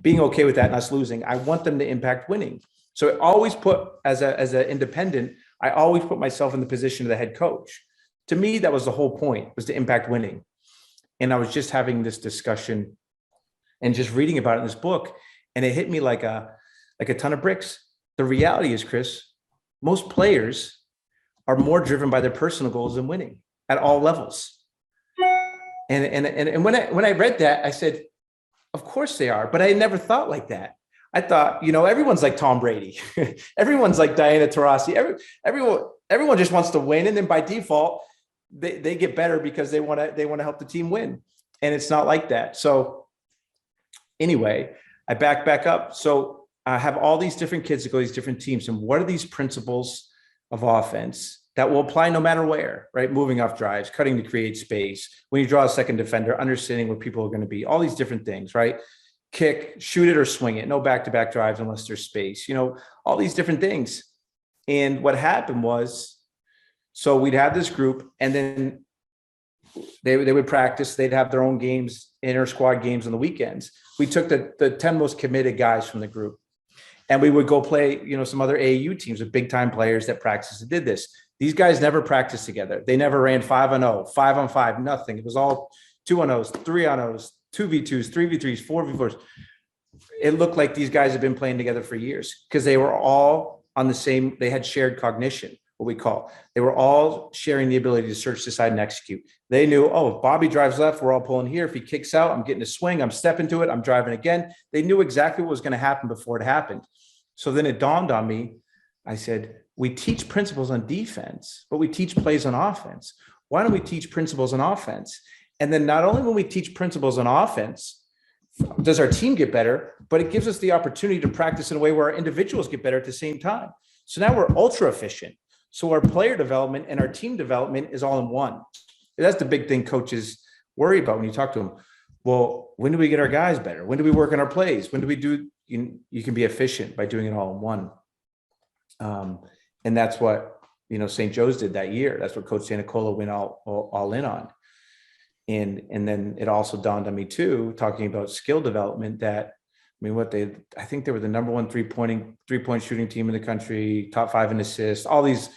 being okay with that and us losing. I want them to impact winning. So I always put, as an independent, I always put myself in the position of the head coach. To me, that was the whole point, was to impact winning. And I was just having this discussion and just reading about it in this book, and it hit me like a ton of bricks. The reality is, Chris, most players are more driven by their personal goals than winning at all levels. And when I read that, I said, of course they are, but I never thought like that. I thought, everyone's like Tom Brady. Everyone's like Diana Taurasi. Everyone just wants to win. And then by default, they get better because they want to help the team win. And it's not like that. So anyway, I back up. So I have all these different kids that go to these different teams. And what are these principles of offense that will apply no matter where, right? Moving off drives, cutting to create space. When you draw a second defender, understanding where people are going to be, all these different things, right? Kick, shoot it or swing it. No back-to-back drives unless there's space, all these different things. And what happened was, so we'd have this group, and then they would practice. They'd have their own games, inter squad games on the weekends. We took the 10 most committed guys from the group, and we would go play, some other AAU teams with big time players that practiced and did this. These guys never practiced together. They never ran 5-on-0, 5-on-5, nothing. It was all 2-on-0s, 3-on-0s, 2v2s, 3v3s, 4v4s. It looked like these guys had been playing together for years because they were all on the same, they had shared cognition, what we call. They were all sharing the ability to search, decide, and execute. They knew, if Bobby drives left, we're all pulling here. If he kicks out, I'm getting a swing, I'm stepping to it, I'm driving again. They knew exactly what was going to happen before it happened. So then it dawned on me. I said, we teach principles on defense, but we teach plays on offense. Why don't we teach principles on offense? And then not only when we teach principles on offense, does our team get better, but it gives us the opportunity to practice in a way where our individuals get better at the same time. So now we're ultra efficient. So our player development and our team development is all in one. That's the big thing coaches worry about when you talk to them. Well, when do we get our guys better? When do we work on our plays? When do we do, you can be efficient by doing it all in one. And that's what, St. Joe's did that year. That's what Coach Sanicola went all in on. And then it also dawned on me too, talking about skill development, that, I think they were the number one three-point shooting team in the country, top 5 in assists, all these,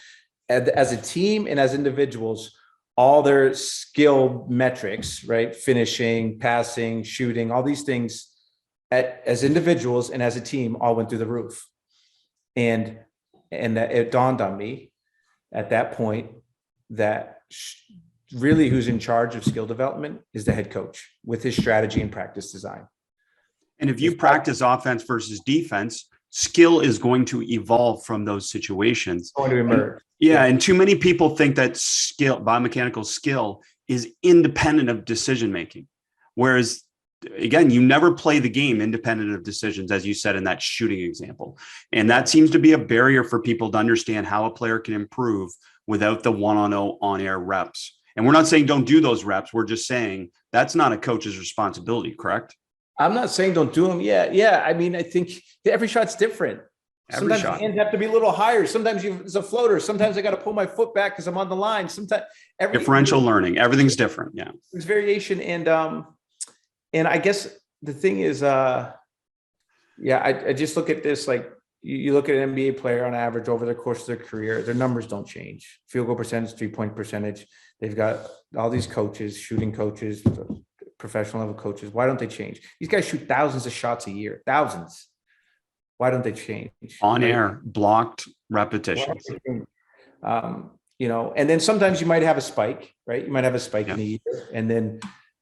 as a team and as individuals, all their skill metrics, right? Finishing, passing, shooting, all these things as individuals and as a team all went through the roof. And that it dawned on me at that point that really who's in charge of skill development is the head coach with his strategy and practice design. And if you practice offense versus defense, skill is going to evolve from those situations. Going to emerge. And too many people think that biomechanical skill is independent of decision making. Whereas, again, you never play the game independent of decisions, as you said in that shooting example. And that seems to be a barrier for people to understand how a player can improve without the 1-on-0 on-air reps. And we're not saying don't do those reps. We're just saying that's not a coach's responsibility, correct? I'm not saying don't do them. Yeah. I think every shot's different. Sometimes the hands have to be a little higher. Sometimes it's a floater. Sometimes I got to pull my foot back because I'm on the line. Sometimes differential learning. Everything's different. Yeah. There's variation. And I guess the thing is, I just look at this, like you look at an NBA player on average over the course of their career, their numbers don't change. Field goal percentage, 3-point percentage. They've got all these coaches, shooting coaches, professional level coaches. Why don't they change? These guys shoot thousands of shots a year, thousands. Why don't they change? On air, blocked repetitions. And then sometimes you might have a spike, right? You might have a spike in a year, and then,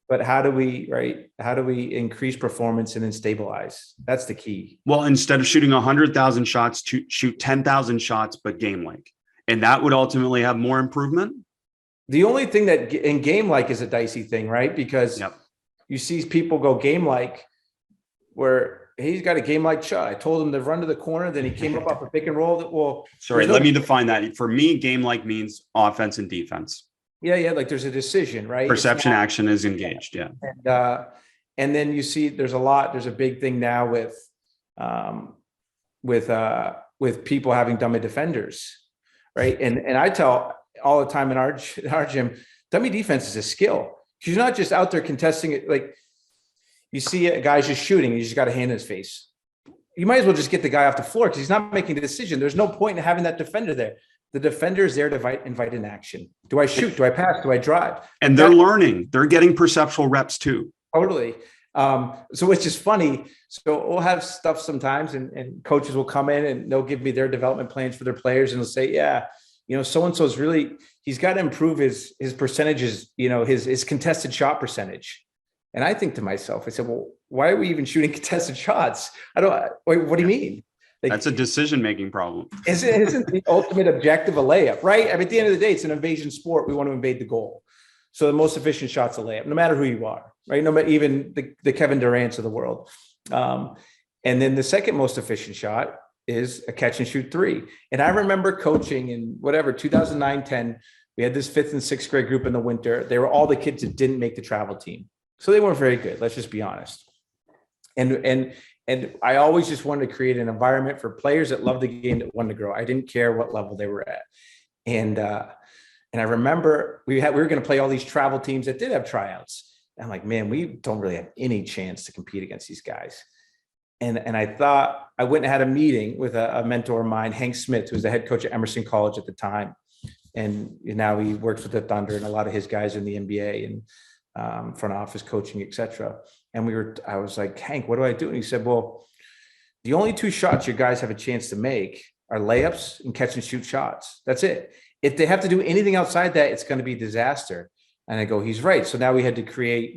but how do we increase performance and then stabilize? That's the key. Well, instead of shooting 100,000 shots, to shoot 10,000 shots, but game-like. And that would ultimately have more improvement. The only thing that in game-like is a dicey thing, right? Because you see people go game-like where he's got a game-like shot. I told him to run to the corner, then he came up off a pick and roll. Let me define that. For me, game-like means offense and defense. Yeah. Like there's a decision, right? Perception action is engaged. Yeah. And then you see there's a big thing now with people having dummy defenders, right? And I tell all the time in our gym, dummy defense is a skill. You're not just out there contesting it. Like you see a guy's just shooting, you just got a hand in his face. You might as well just get the guy off the floor because he's not making a decision. There's no point in having that defender there. The defender is there to invite an action. Do I shoot? Do I pass? Do I drive? And they're learning. They're getting perceptual reps too. Totally. So it's just funny. So we'll have stuff sometimes and coaches will come in and they'll give me their development plans for their players. And they'll say, so-and-so's really, he's got to improve his percentages, his contested shot percentage. And I think to myself, I said, well, why are we even shooting contested shots? What do you mean? Like, that's a decision-making problem. Isn't the ultimate objective a layup, right? At the end of the day, it's an invasion sport. We want to invade the goal. So the most efficient shot's a layup, no matter who you are, right? No matter even the Kevin Durant's of the world. And then the second most efficient shot is a catch and shoot three. And I remember coaching in 2009, 10, we had this 5th and 6th grade group in the winter. They were all the kids that didn't make the travel team. So they weren't very good. Let's just be honest. And I always just wanted to create an environment for players that love the game, that wanted to grow. I didn't care what level they were at. And And I remember we were going to play all these travel teams that did have tryouts. And I'm like, man, we don't really have any chance to compete against these guys. And I thought, I went and had a meeting with a mentor of mine, Hank Smith, who was the head coach at Emerson College at the time. And now he works with the Thunder, and a lot of his guys in the NBA and front office coaching, et cetera. And I was like, Hank, what do I do? And he said, well, the only two shots your guys have a chance to make are layups and catch and shoot shots. That's it. If they have to do anything outside that, it's going to be a disaster. And I go, he's right. So now we had to create,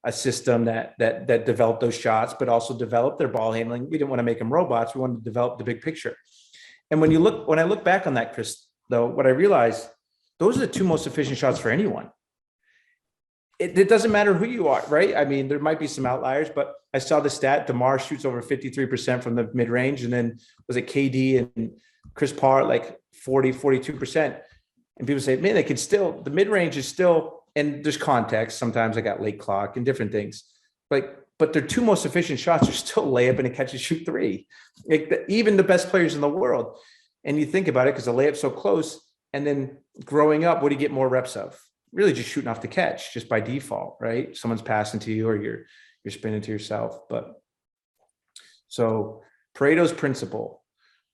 a system that developed those shots, but also developed their ball handling. We didn't want to make them robots. We wanted to develop the big picture. And when I look back on that, Chris, though, what I realized, those are the two most efficient shots for anyone. It doesn't matter who you are, right? I mean, there might be some outliers, but I saw the stat, DeMar shoots over 53% from the mid-range. And then was it KD and Chris Paul, like 42%. And people say, man, the mid-range is still, and there's context. Sometimes I got late clock and different things, but their two most efficient shots are still layup and a catch and shoot three. Even the best players in the world. And you think about it, because the layup's so close. And then growing up, what do you get more reps of? Really just shooting off the catch, just by default, right? Someone's passing to you or you're spinning to yourself. But so Pareto's principle,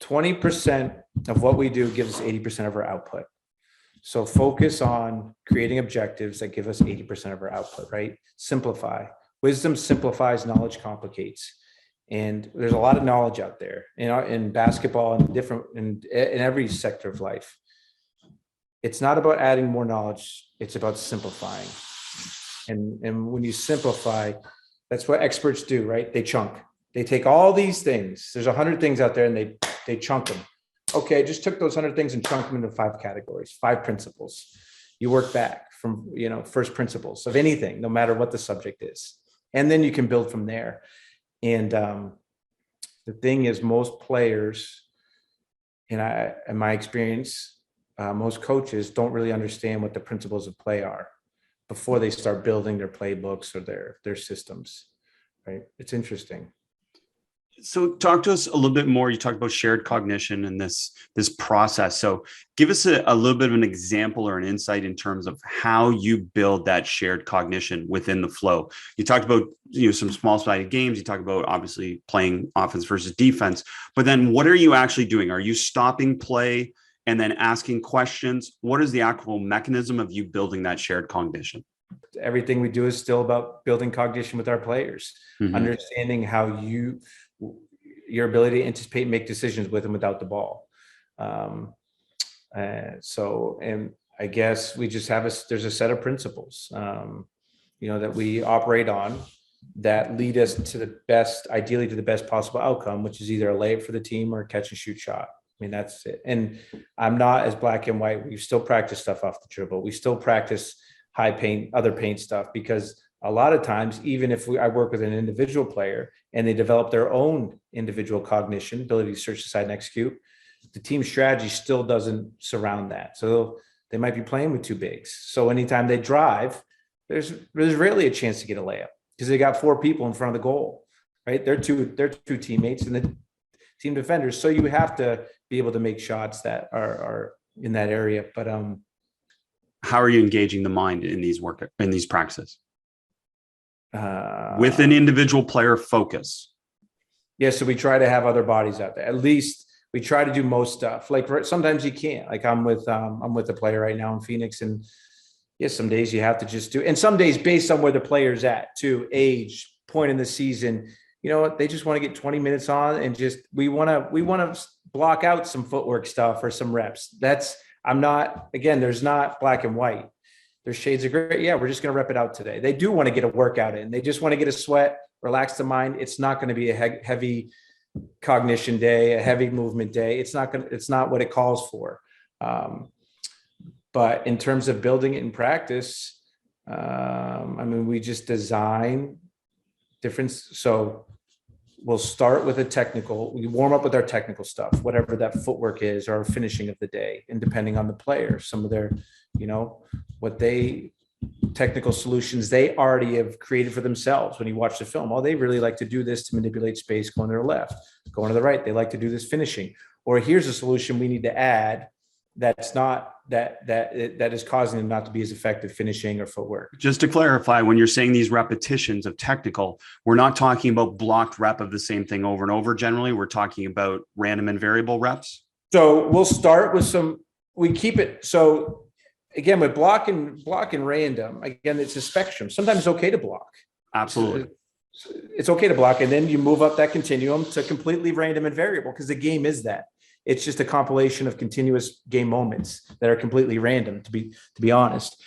20% of what we do gives us 80% of our output. So focus on creating objectives that give us 80% of our output, right? Simplify. Wisdom simplifies, knowledge complicates. And there's a lot of knowledge out there, in basketball and in every sector of life. It's not about adding more knowledge. It's about simplifying. And when you simplify, that's what experts do, right? They chunk. They take all these things. There's 100 things out there, and they chunk them. Okay, just took those 100 things and chunked them into 5 categories, 5 principles. You work back from, first principles of anything, no matter what the subject is. And then you can build from there. And the thing is, most players, in my experience, most coaches don't really understand what the principles of play are before they start building their playbooks or their systems, right? It's interesting. So talk to us a little bit more. You talked about shared cognition and this process. So give us a little bit of an example or an insight in terms of how you build that shared cognition within the flow. You talked about some small-sided games. You talk about obviously playing offense versus defense, but then what are you actually doing? Are you stopping play and then asking questions? What is the actual mechanism of you building that shared cognition? Everything we do is still about building cognition with our players, understanding how your ability to anticipate and make decisions with and without the ball. And I guess we just there's a set of principles, that we operate on that lead us to ideally to the best possible outcome, which is either a layup for the team or a catch and shoot shot. I mean, that's it. And I'm not as black and white. We still practice stuff off the dribble. We still practice high paint, other paint stuff, because a lot of times, even if I work with an individual player and they develop their own individual cognition, ability to search, decide, and execute, the team strategy still doesn't surround that. So they might be playing with 2 bigs. So anytime they drive, there's rarely a chance to get a layup because they got 4 people in front of the goal, right? They're two teammates and the team defenders. So you have to be able to make shots that are in that area. But how are you engaging the mind in these practices? With an individual player focus. Yeah, so we try to have other bodies out there. At least we try to do most stuff. Like sometimes you can't. Like I'm with a player right now in Phoenix, and yes, some days you have to just do. And some days, based on where the player's at, too, age, point in the season, they just want to get 20 minutes on, and just we want to block out some footwork stuff or some reps. There's not black and white. There's shades of gray. Yeah, we're just going to rep it out today. They do want to get a workout in. They just want to get a sweat, relax the mind. It's not going to be a heavy cognition day, a heavy movement day. It's not what it calls for. But in terms of building it in practice, we just design different. So we'll start with we warm up with our technical stuff, whatever that footwork is, or finishing of the day. And depending on the player, some of their, technical solutions they already have created for themselves. When you watch the film, they really like to do this to manipulate space, going to their left, going to the right. They like to do this finishing, or here's a solution we need to add that's not that is causing them not to be as effective finishing or footwork. Just to clarify, when you're saying these repetitions of technical, we're not talking about blocked rep of the same thing over and over. Generally, we're talking about random and variable reps. So we'll start with we keep it. So again, with block and random, again, it's a spectrum. Sometimes it's okay to block. Absolutely. It's okay to block. And then you move up that continuum to completely random and variable, because the game is that. It's just a compilation of continuous game moments that are completely random, to be honest.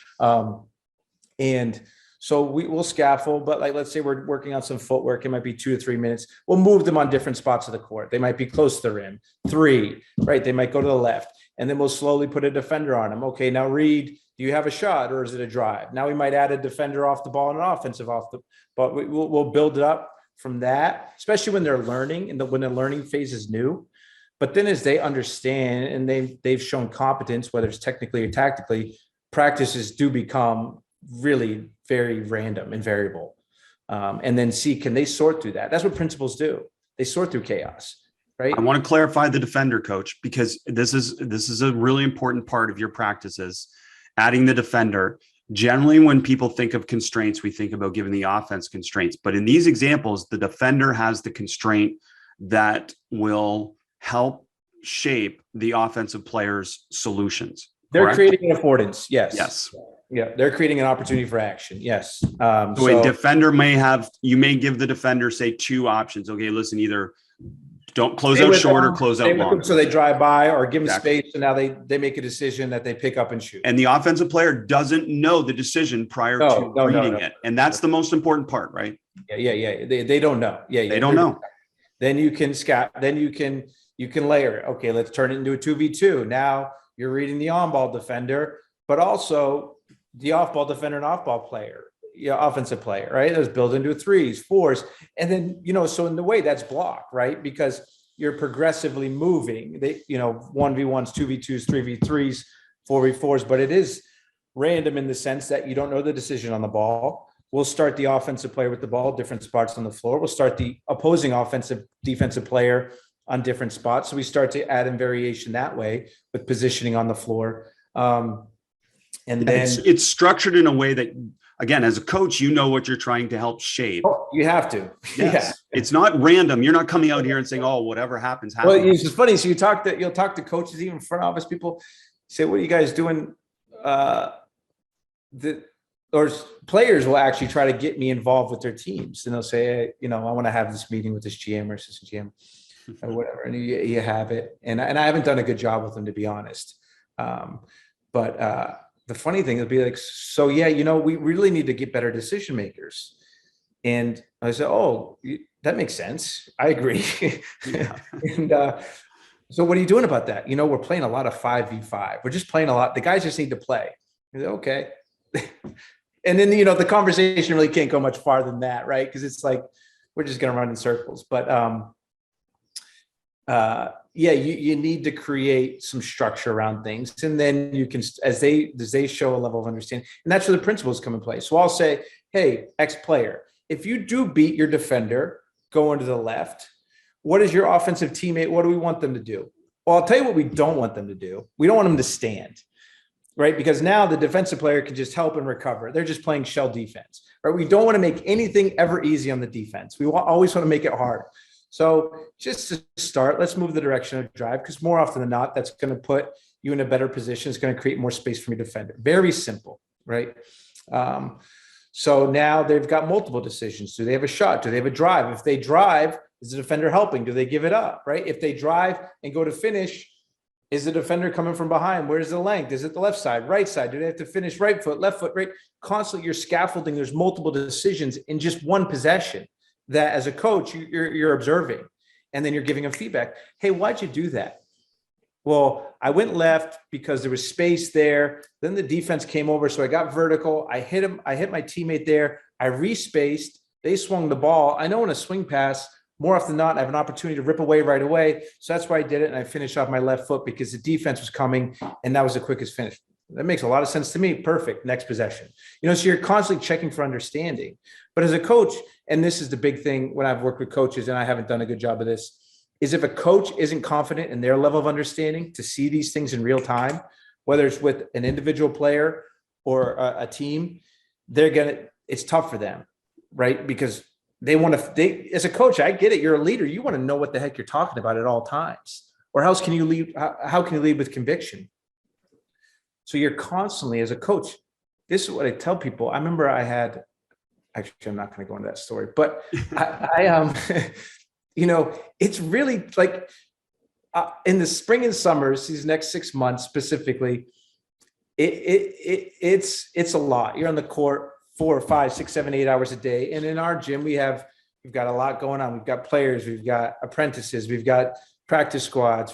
And so we'll scaffold, but like, let's say we're working on some footwork. It might be 2 to 3 minutes. We'll move them on different spots of the court. They might be close to the rim, 3, right? They might go to the left, and then we'll slowly put a defender on them. Okay, now read, do you have a shot or is it a drive? Now we might add a defender off the ball and an offensive but we'll build it up from that, especially when they're learning and when the learning phase is new. But then as they understand and they've shown competence, whether it's technically or tactically, practices do become really very random and variable. And then see, can they sort through that? That's what principals do. They sort through chaos, right? I want to clarify the defender, coach, because this is a really important part of your practices, adding the defender. Generally, when people think of constraints, we think about giving the offense constraints. But in these examples, the defender has the constraint that will help shape the offensive player's solutions. They're correct? creating an affordance. Yes. Yes. Yeah. They're creating an opportunity for action. Yes. So a defender you may give the defender, say, 2 options. Okay, listen, either don't close out short or close out long. So they drive by or give them space. And now they make a decision that they pick up and shoot. And the offensive player doesn't know the decision prior to reading it. And that's the most important part, right? Yeah. They don't know. Yeah. They don't know. Then you can you can layer it. Okay, let's turn it into a 2v2. Now you're reading the on-ball defender, but also the off-ball defender and off-ball player, offensive player, right? Those build into 3s, 4s. And then, so in the way that's block, right? Because you're progressively moving, 1v1s, 2v2s, 3v3s, 4v4s, but it is random in the sense that you don't know the decision on the ball. We'll start the offensive player with the ball, different spots on the floor. We'll start the opposing defensive player on different spots. So we start to add in variation that way with positioning on the floor. And then it's structured in a way that, again, as a coach, you know what you're trying to help shape. Oh, you have to. Yes. Yeah. It's not random. You're not coming out here and saying, oh, whatever happens. Well, it's just funny. So you'll talk to coaches, even front office people, say, what are you guys doing? Or players will actually try to get me involved with their teams, and they'll say, I want to have this meeting with this GM or assistant GM or whatever. And you have it. And I haven't done a good job with them, to be honest. But the funny thing will be like, so yeah, we really need to get better decision makers. And I said, oh, that makes sense. I agree. Yeah. And so what are you doing about that? We're playing a lot of 5v5. We're just playing a lot. The guys just need to play. I said, okay. And then, the conversation really can't go much farther than that, right? Because it's like, we're just going to run in circles. But you need to create some structure around things. And then you can, as they show a level of understanding, and that's where the principles come in play. So I'll say, hey, X player, if you do beat your defender going to the left, what is your offensive teammate? What do we want them to do? Well, I'll tell you what we don't want them to do. We don't want them to stand. Right? Because now the defensive player can just help and recover. They're just playing shell defense, right? We don't want to make anything ever easy on the defense. We always want to make it hard. So just to start, let's move the direction of drive, because more often than not, that's going to put you in a better position. It's going to create more space for your defender. Very simple, right? So now they've got multiple decisions. Do they have a shot? Do they have a drive? If they drive, is the defender helping? Do they give it up, right? If they drive and go to finish, is the defender coming from behind? Where's the length? Is it the left side, right side? Do they have to finish right foot, left foot, right? Constantly you're scaffolding. There's multiple decisions in just one possession that as a coach, you're observing. And then you're giving them feedback. Hey, why'd you do that? Well, I went left because there was space there. Then the defense came over. So I got vertical. I hit him. I hit my teammate there. I respaced. They swung the ball. I know in a swing pass, more often than not, I have an opportunity to rip away right away. So that's why I did it. And I finished off my left foot because the defense was coming and that was the quickest finish. That makes a lot of sense to me. Perfect. Next possession. So you're constantly checking for understanding. But as a coach, and this is the big thing when I've worked with coaches, and I haven't done a good job of this, is if a coach isn't confident in their level of understanding to see these things in real time, whether it's with an individual player or a team, it's tough for them, right? Because as a coach, I get it. You're a leader. You want to know what the heck you're talking about at all times, or else can you lead? How can you lead with conviction? So you're constantly, as a coach, this is what I tell people. I remember actually, I'm not going to go into that story, but it's really like in the spring and summers, these next 6 months specifically, it's a lot. You're on the court 4 or 5, 6, 7, 8 hours a day. And in our gym, we've got a lot going on. We've got players, we've got apprentices, we've got practice squads,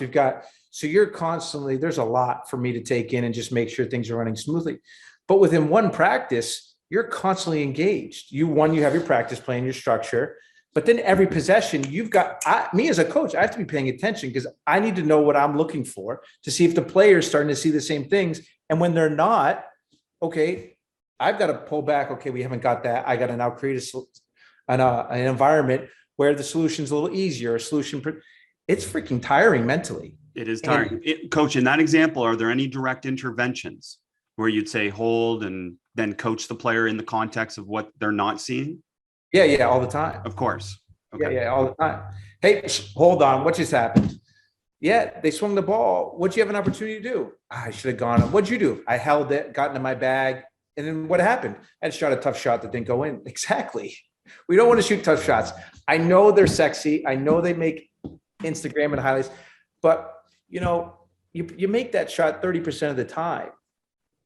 so you're constantly, there's a lot for me to take in and just make sure things are running smoothly. But within one practice, you're constantly engaged. You have your practice plan, your structure, but then every possession me as a coach, I have to be paying attention because I need to know what I'm looking for to see if the player's starting to see the same things. And when they're not, okay, I've got to pull back. Okay, we haven't got that. I got to now create an environment where the solution's a little easier. It's freaking tiring mentally. It is tiring. Coach, in that example, are there any direct interventions where you'd say hold and then coach the player in the context of what they're not seeing? Yeah, all the time. Of course. Okay. Yeah, all the time. Hey, hold on. What just happened? Yeah, they swung the ball. What'd you have an opportunity to do? I should have gone. What'd you do? I held it, got into my bag. And then what happened? I had shot a tough shot that didn't go in. Exactly. We don't want to shoot tough shots. I know they're sexy. I know they make Instagram and highlights, but you make that shot 30% of the time.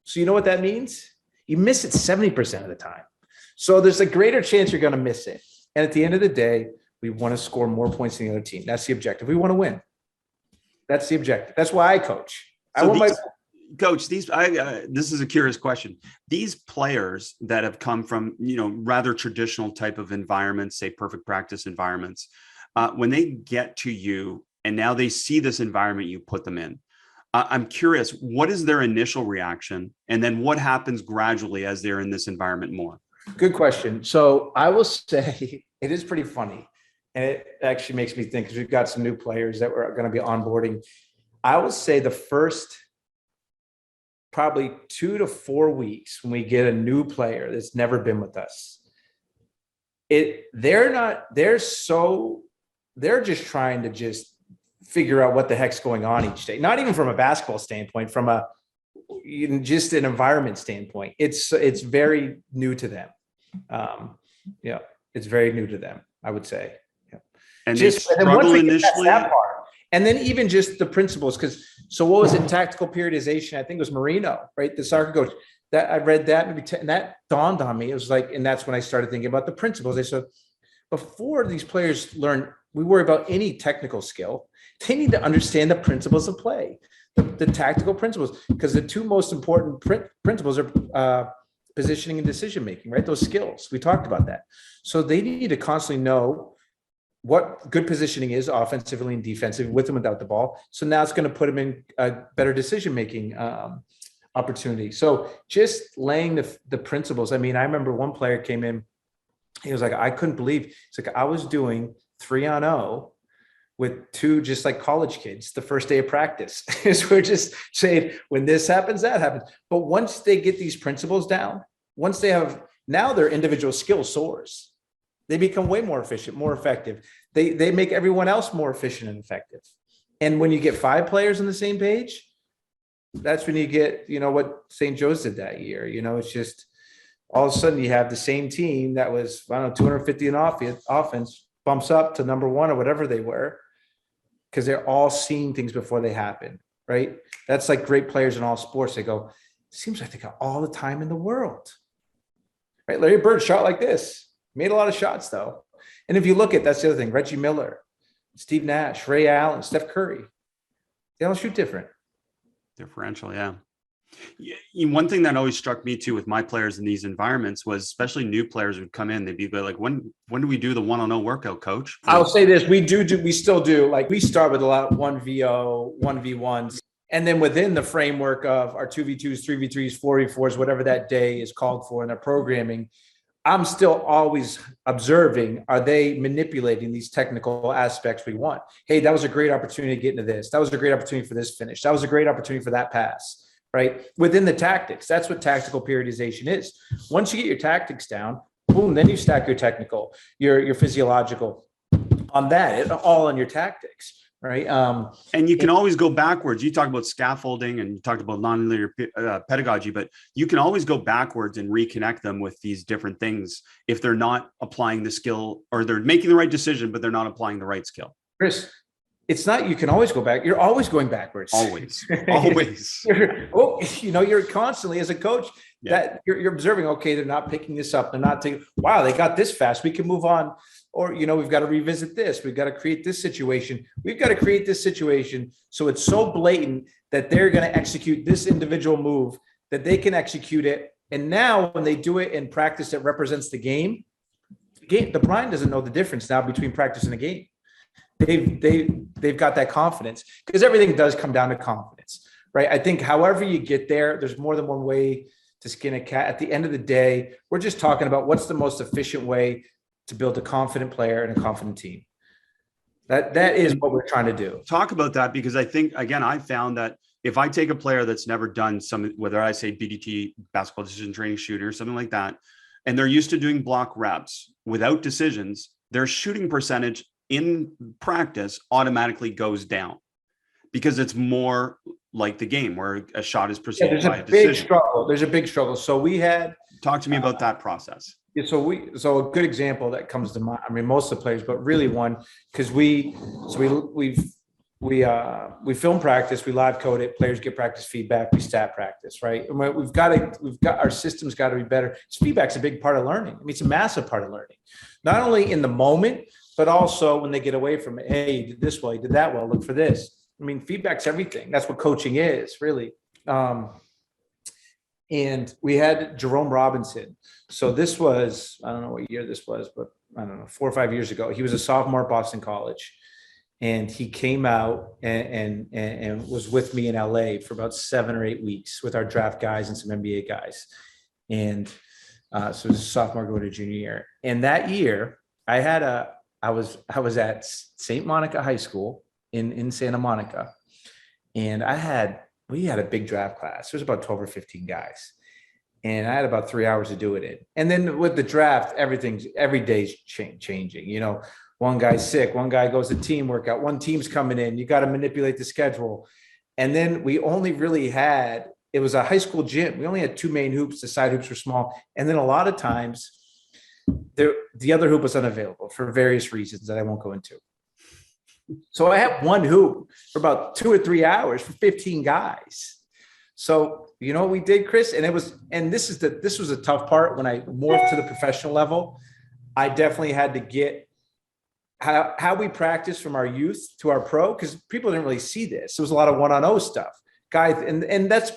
So you know what that means? You miss it 70% of the time. So there's a greater chance you're going to miss it. And at the end of the day, we want to score more points than the other team. That's the objective. We want to win. That's the objective. That's why I coach. Coach, this is a curious question. These players that have come from, rather traditional type of environments, say perfect practice environments, when they get to you and now they see this environment you put them in, I'm curious, what is their initial reaction? And then what happens gradually as they're in this environment more? Good question. So I will say it is pretty funny. And it actually makes me think, because we've got some new players that we're going to be onboarding. I will say the first probably 2 to 4 weeks when we get a new player that's never been with us, they're just trying to just figure out what the heck's going on each day. Not even from a basketball standpoint, from just an environment standpoint. It's very new to them. It's very new to them, I would say. Yeah. And they struggle initially. And then even just the principles, so what was it? Tactical periodization. I think it was Marino, right? The soccer coach. That I read that and that dawned on me. It was like, and that's when I started thinking about the principles. They said before these players learn, we worry about any technical skill. They need to understand the principles of play, the tactical principles, because the two most important principles are positioning and decision-making, right? Those skills. We talked about that. So they need to constantly know what good positioning is offensively and defensively, with and without the ball. So now it's going to put them in a better decision-making opportunity. So just laying the principles. I mean, I remember one player came in, he was like, I couldn't believe, it's like, I was doing 3-on-0 with 2 just like college kids the first day of practice. So we're just saying, when this happens, that happens. But once they get these principles down, once they have, now their individual skill soars. They become way more efficient, more effective. They make everyone else more efficient and effective. And when you get 5 players on the same page, that's when you get, what St. Joe's did that year. It's just all of a sudden you have the same team that was, 250 in offense bumps up to number 1 or whatever they were, because they're all seeing things before they happen, right? That's like great players in all sports. They go, it seems like they got all the time in the world, right? Larry Bird shot like this. Made a lot of shots, though. And if you look at, that's the other thing, Reggie Miller, Steve Nash, Ray Allen, Steph Curry, they all shoot different. Differential, yeah. One thing that always struck me, too, with my players in these environments was, especially new players would come in, they'd be like, when do we do the 1-on-0 workout, coach? I'll say this, we still do. Like, we start with a lot of 1VO, 1V1s. And then within the framework of our 2v2s, 3v3s, 4v4s, whatever that day is called for in our programming, I'm still always observing, are they manipulating these technical aspects we want? Hey, that was a great opportunity to get into this. That was a great opportunity for this finish. That was a great opportunity for that pass, right? Within the tactics, that's what tactical periodization is. Once you get your tactics down, boom, then you stack your technical, your physiological on that, all on your tactics. Right. And you can always go backwards. You talk about scaffolding and you talked about nonlinear pedagogy, but you can always go backwards and reconnect them with these different things if they're not applying the skill, or they're making the right decision, but they're not applying the right skill. Chris, it's not, you can always go back. You're always going backwards. Always. You're constantly, as a coach, that you're observing, okay, they're not picking this up. They're not taking, wow, they got this fast. We can move on. Or, we've got to revisit this. We've got to create this situation. We've got to create this situation so it's so blatant that they're going to execute this individual move, that they can execute it. And now when they do it in practice that represents the game, the Brian doesn't know the difference now between practice and a game. They've got that confidence, because everything does come down to confidence, right? I think however you get there, there's more than one way to skin a cat. At the end of the day, we're just talking about what's the most efficient way to build a confident player and a confident team. That is what we're trying to do. Talk about that, because I think, again, I found that if I take a player that's never done whether I say BDT, basketball decision training shooter, something like that, and they're used to doing block reps without decisions, their shooting percentage in practice automatically goes down, because it's more like the game where a shot is preceded by a decision. There's a big struggle. So we had, talk to me about that process. So a good example that comes to mind, I mean, most of the players, but really one, because we film practice, we live code it, players get practice feedback, we stat practice, right? And our system's got to be better. Feedback's a big part of learning. I mean, it's a massive part of learning, not only in the moment, but also when they get away from it. Hey, you did this well, you did that well, look for this. I mean, feedback's everything. That's what coaching is, really. And we had Jerome Robinson. So this was, I don't know what year this was, but I don't know, 4 or 5 years ago. He was a sophomore at Boston College. And he came out and was with me in LA for about 7 or 8 weeks with our draft guys and some NBA guys. And so it was a sophomore going to junior year. And that year I was at St. Monica High School in Santa Monica. And we had a big draft class. There was about 12 or 15 guys. And I had about 3 hours to do it in. And then with the draft, every day's changing. One guy's sick, one guy goes to team workout, one team's coming in, you got to manipulate the schedule. And then we only really it was a high school gym. We only had 2 main hoops, the side hoops were small. And then a lot of times the other hoop was unavailable for various reasons that I won't go into. So I had one hoop for about 2 or 3 hours for 15 guys. So you know what we did, Chris? And this was a tough part when I morphed to the professional level. I definitely had to get how we practice from our youth to our pro, because people didn't really see this. There was a lot of 1-on-0 stuff. Guys, and that's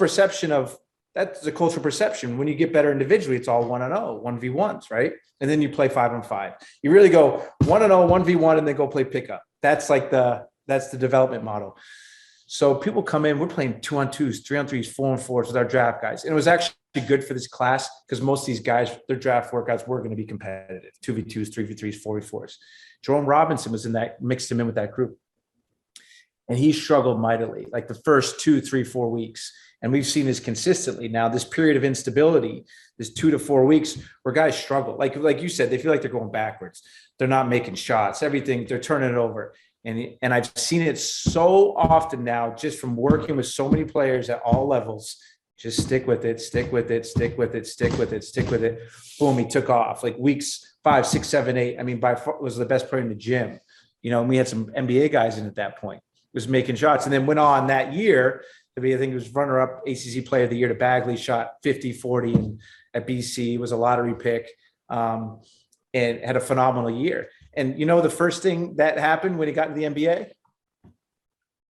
that's the cultural perception. When you get better individually, it's all 1-on-0, 1v1s, right? And then you play 5-on-5. You really go 1-0, 1v1, and then go play pickup. That's the development model. So people come in, we're playing 2-on-2s, 3-on-3s, 4-on-4s with our draft guys. And it was actually good for this class because most of these guys, their draft workouts were going to be competitive, 2v2s, 3v3s, 4v4s. Jerome Robinson was mixed him in with that group. And he struggled mightily, like the first 2, 3, 4 weeks. And we've seen this consistently now, this period of instability, this 2 to 4 weeks where guys struggle. Like you said, they feel like they're going backwards. They're not making shots, everything, they're turning it over. And I've seen it so often now, just from working with so many players at all levels. Just stick with it, stick with it, stick with it, stick with it, stick with it. Boom, he took off. Like weeks 5, 6, 7, 8. I mean, by far was the best player in the gym. And we had some NBA guys in at that point, was making shots, and then went on that year to be, I think it was runner-up ACC Player of the Year to Bagley, shot 50-40 and at BC, was a lottery pick, and had a phenomenal year. And the first thing that happened when he got into the NBA?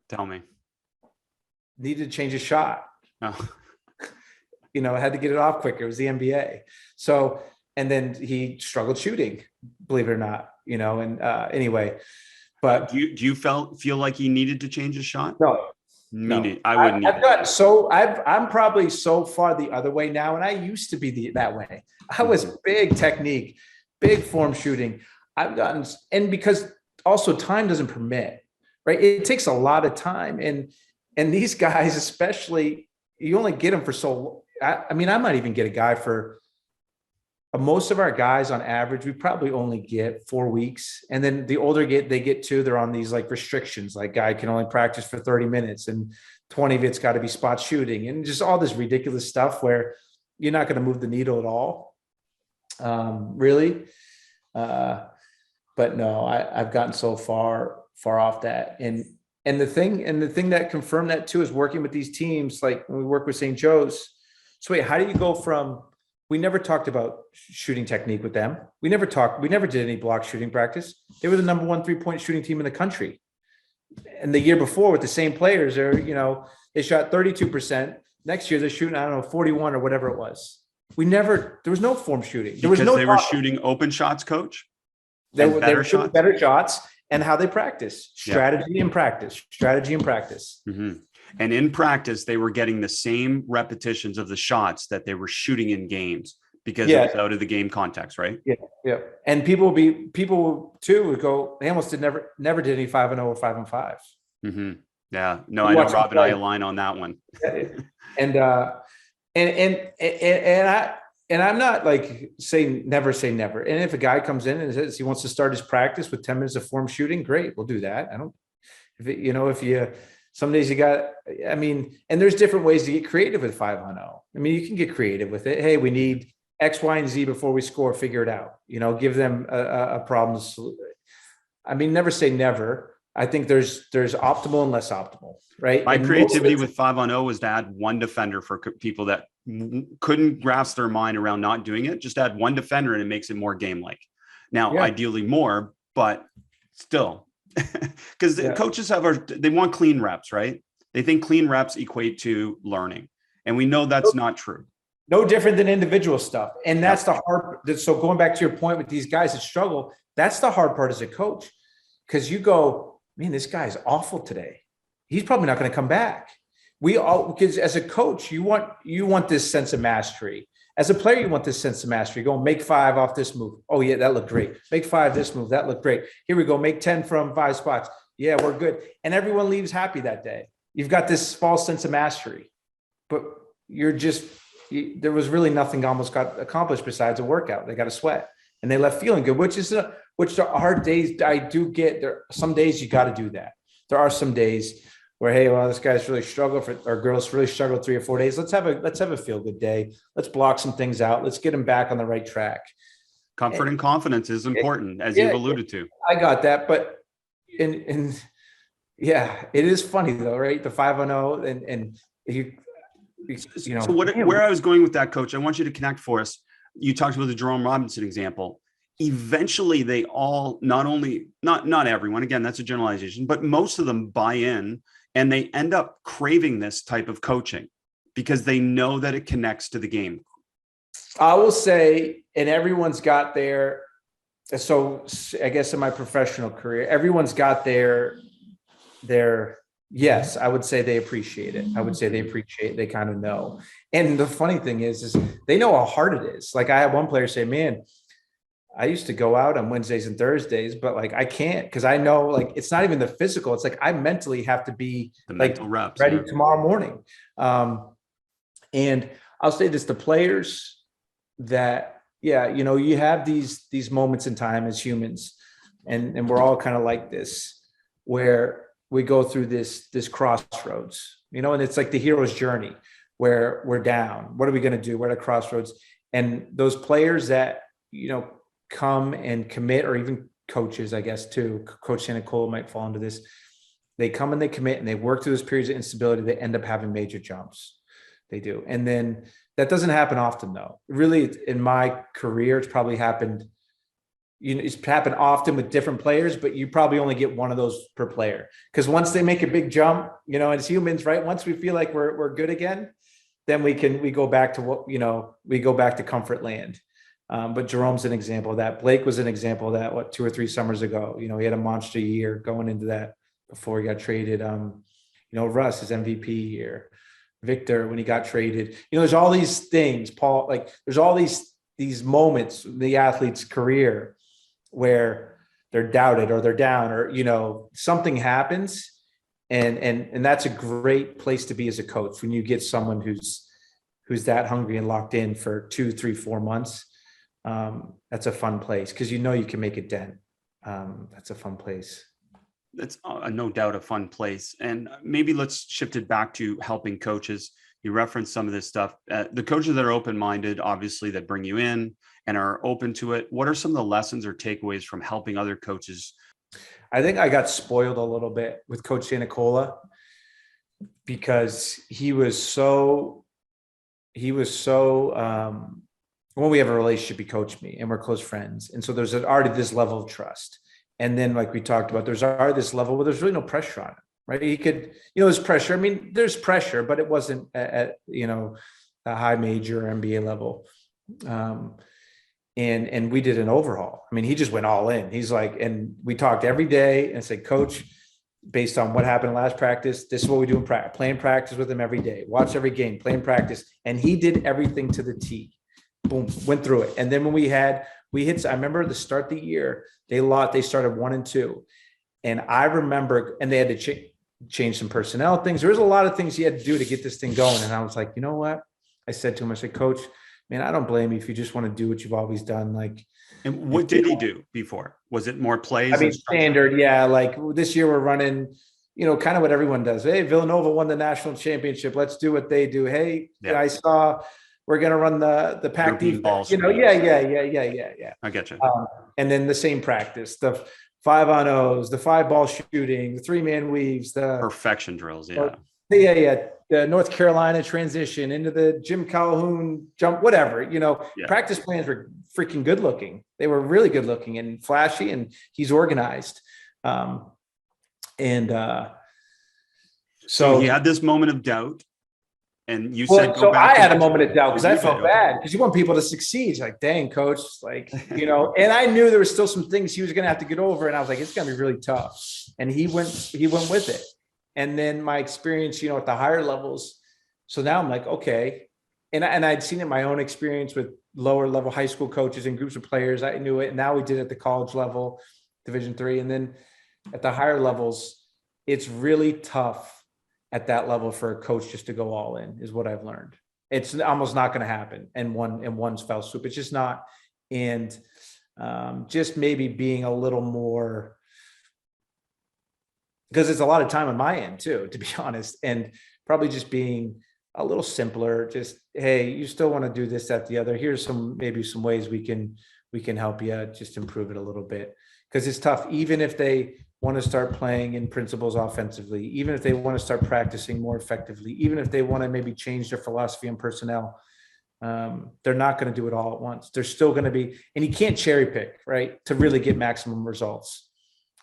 Tell me. Needed to change his shot. Oh. Had to get it off quicker. It was the NBA. So, and then he struggled shooting, believe it or not, anyway. But do you feel like he needed to change his shot? No, Meaning, I wouldn't I've either. gotten I'm probably so far the other way now, and I used to be that way. I was big technique, big form shooting. I've gotten, and because also time doesn't permit, right? It takes a lot of time, and these guys, especially, you only get them for so. I mean, I might even get a guy for. Most of our guys on average, we probably only get 4 weeks. And then the older they get to, they're on these like restrictions, like guy can only practice for 30 minutes and 20 of it's got to be spot shooting and just all this ridiculous stuff where you're not going to move the needle at all. Really. But no, I've gotten so far off that. And the thing that confirmed that too is working with these teams. Like when we work with St. Joe's. So wait, how do you go from, we never talked about shooting technique with them. We never did any block shooting practice. They were the number 1 3-point shooting team in the country. And the year before with the same players, they shot 32%. Next year they're shooting, 41 or whatever it was. There was no form shooting. There was no. They were shooting open shots, coach. They were shooting better shots and how they practice. Strategy and practice. Mm-hmm. And in practice, they were getting the same repetitions of the shots that they were shooting in games because it was out of the game context, right? Yeah. And people too would go, they almost never did any 5-0 or 5-5. Mm-hmm. Yeah. No, I know Rob and I align on that one. And I'm not like never say never. And if a guy comes in and says he wants to start his practice with 10 minutes of form shooting, great, we'll do that. Some days and there's different ways to get creative with 5-0. I mean, you can get creative with it. Hey, we need X, Y, and Z before we score, figure it out, give them a problem. I mean, never say never. I think there's optimal and less optimal, right? My creativity with 5-0 was to add one defender for people that couldn't grasp their mind around not doing it. Just add one defender and it makes it more game-like. Now, ideally more, but still. Because coaches they want clean reps, right? They think clean reps equate to learning. And we know that's not true. No different than individual stuff. And that's the hard. So going back to your point with these guys that struggle, that's the hard part as a coach. Because you go, man, this guy's awful today. He's probably not going to come back. Because as a coach, you want this sense of mastery. As a player, you want this sense of mastery. Go make 5 off this move. Oh, yeah, that looked great. Make 5 this move. That looked great. Here we go. Make 10 from 5 spots. Yeah, we're good. And everyone leaves happy that day. You've got this false sense of mastery. But there was really nothing almost got accomplished besides a workout. They got a sweat. And they left feeling good, which there are days I do get. There some days you got to do that. There are some days where, hey, well, this guy's really struggled or girls really struggled 3 or 4 days. Let's have a feel good day. Let's block some things out. Let's get them back on the right track. Comfort and confidence is important, as you've alluded to. I got that, but it is funny though, right? The 5-0 and So where I was going with that, coach, I want you to connect for us. You talked about the Jerome Robinson example. Eventually they all, not everyone, again, that's a generalization, but most of them buy in and they end up craving this type of coaching because they know that it connects to the game. I will say, and everyone's got their, so I guess in my professional career, everyone's got their, yes, I would say they appreciate it. They kind of know. And the funny thing is they know how hard it is. Like I had one player say, man, I used to go out on Wednesdays and Thursdays, but like, I can't, because I know like, it's not even the physical. It's like, I mentally have to be like reps, ready tomorrow morning. And I'll say this, the players that, you have these moments in time as humans, and we're all kind of like this, where we go through this crossroads, and it's like the hero's journey where we're down. What are we going to do? We're at a crossroads. And those players that, come and commit, or even coaches, I guess, too. Coach Sanacola might fall into this. They come and they commit and they work through those periods of instability. They end up having major jumps. They do. And then that doesn't happen often, though. Really, in my career, it's probably happened. It's happened often with different players, but you probably only get one of those per player. Because once they make a big jump, as humans, right? Once we feel like we're good again, then we go back to we go back to comfort land. But Jerome's an example of that. Blake was an example of that, 2 or 3 summers ago. He had a monster year going into that before he got traded. Russ is MVP here. Victor, when he got traded, there's all these things, Paul, like there's all these moments in the athlete's career where they're doubted or they're down or, something happens. And that's a great place to be as a coach when you get someone who's that hungry and locked in for 2, 3, 4 months. That's a fun place because you can make a dent. That's a fun place. That's no doubt a fun place. And maybe let's shift it back to helping coaches. You referenced some of this stuff. The coaches that are open-minded, obviously, that bring you in and are open to it. What are some of the lessons or takeaways from helping other coaches? I think I got spoiled a little bit with Coach Sanacola because he was so when we have a relationship, he coached me and we're close friends. And so there's already this level of trust. And then, like we talked about, there's already this level where there's really no pressure on him, right? He could, there's pressure. I mean, there's pressure, but it wasn't at a high major MBA level. And we did an overhaul. I mean, he just went all in. He's like, and we talked every day and said, Coach, based on what happened last practice, this is what we do in practice. Play in practice with him every day. Watch every game, play in practice. And he did everything to the T. Boom, went through it. And then when we hit, I remember the start of the year, they started 1-2. And I remember, and they had to change some personnel things. There was a lot of things he had to do to get this thing going. And I was like, you know what? I said to him, I said, Coach, man, I don't blame you if you just want to do what you've always done. Like, and what did he do before? Was it more plays? I mean, standard. Yeah. Like this year we're running, kind of what everyone does. Hey, Villanova won the national championship. Let's do what they do. Hey, yeah. I saw we're going to run the pack defense. Yeah. I get you. And then the same practice, the 5-on-0s, the 5-ball shooting, the 3-man weaves, the perfection drills. Yeah. The North Carolina transition into the Jim Calhoun jump, whatever, Practice plans were freaking good looking. They were really good looking and flashy, and he's organized. So he had this moment of doubt. And you said, so I had a moment of doubt because I felt bad because you want people to succeed. It's like, dang, Coach, like, and I knew there was still some things he was going to have to get over. And I was like, it's going to be really tough. And he went with it. And then my experience, at the higher levels. So now I'm like, okay. And I'd seen it in my own experience with lower level high school coaches and groups of players. I knew it. And now we did it at the college level, Division III. And then at the higher levels, it's really tough at that level for a coach just to go all in, is what I've learned. It's almost not going to happen in one fell swoop. It's just not. And just maybe being a little more, because it's a lot of time on my end too, to be honest, and probably just being a little simpler. Just, hey, you still want to do this, that, the other. Here's maybe some ways we can help you just improve it a little bit, because it's tough. Even if they want to start playing in principles offensively, even if they want to start practicing more effectively, even if they want to maybe change their philosophy and personnel, they're not going to do it all at once. They're still going to be, and you can't cherry pick, right, to really get maximum results.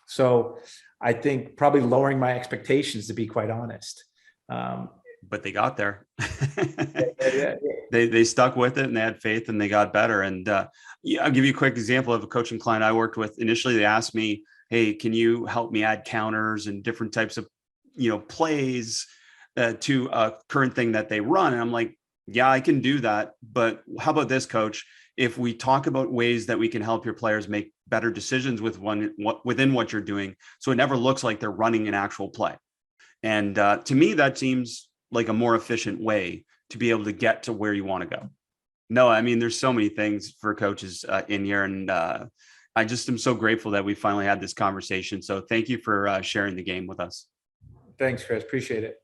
So I think probably lowering my expectations, to be quite honest. But they got there. Yeah. They stuck with it and they had faith and they got better. And I'll give you a quick example of a coaching client I worked with. Initially, they asked me, hey, can you help me add counters and different types of, plays to a current thing that they run? And I'm like, yeah, I can do that. But how about this, Coach? If we talk about ways that we can help your players make better decisions within what you're doing, so it never looks like they're running an actual play. And to me, that seems like a more efficient way to be able to get to where you want to go. No, I mean, there's so many things for coaches in here, and I just am so grateful that we finally had this conversation. So thank you for sharing the game with us. Thanks, Chris. Appreciate it.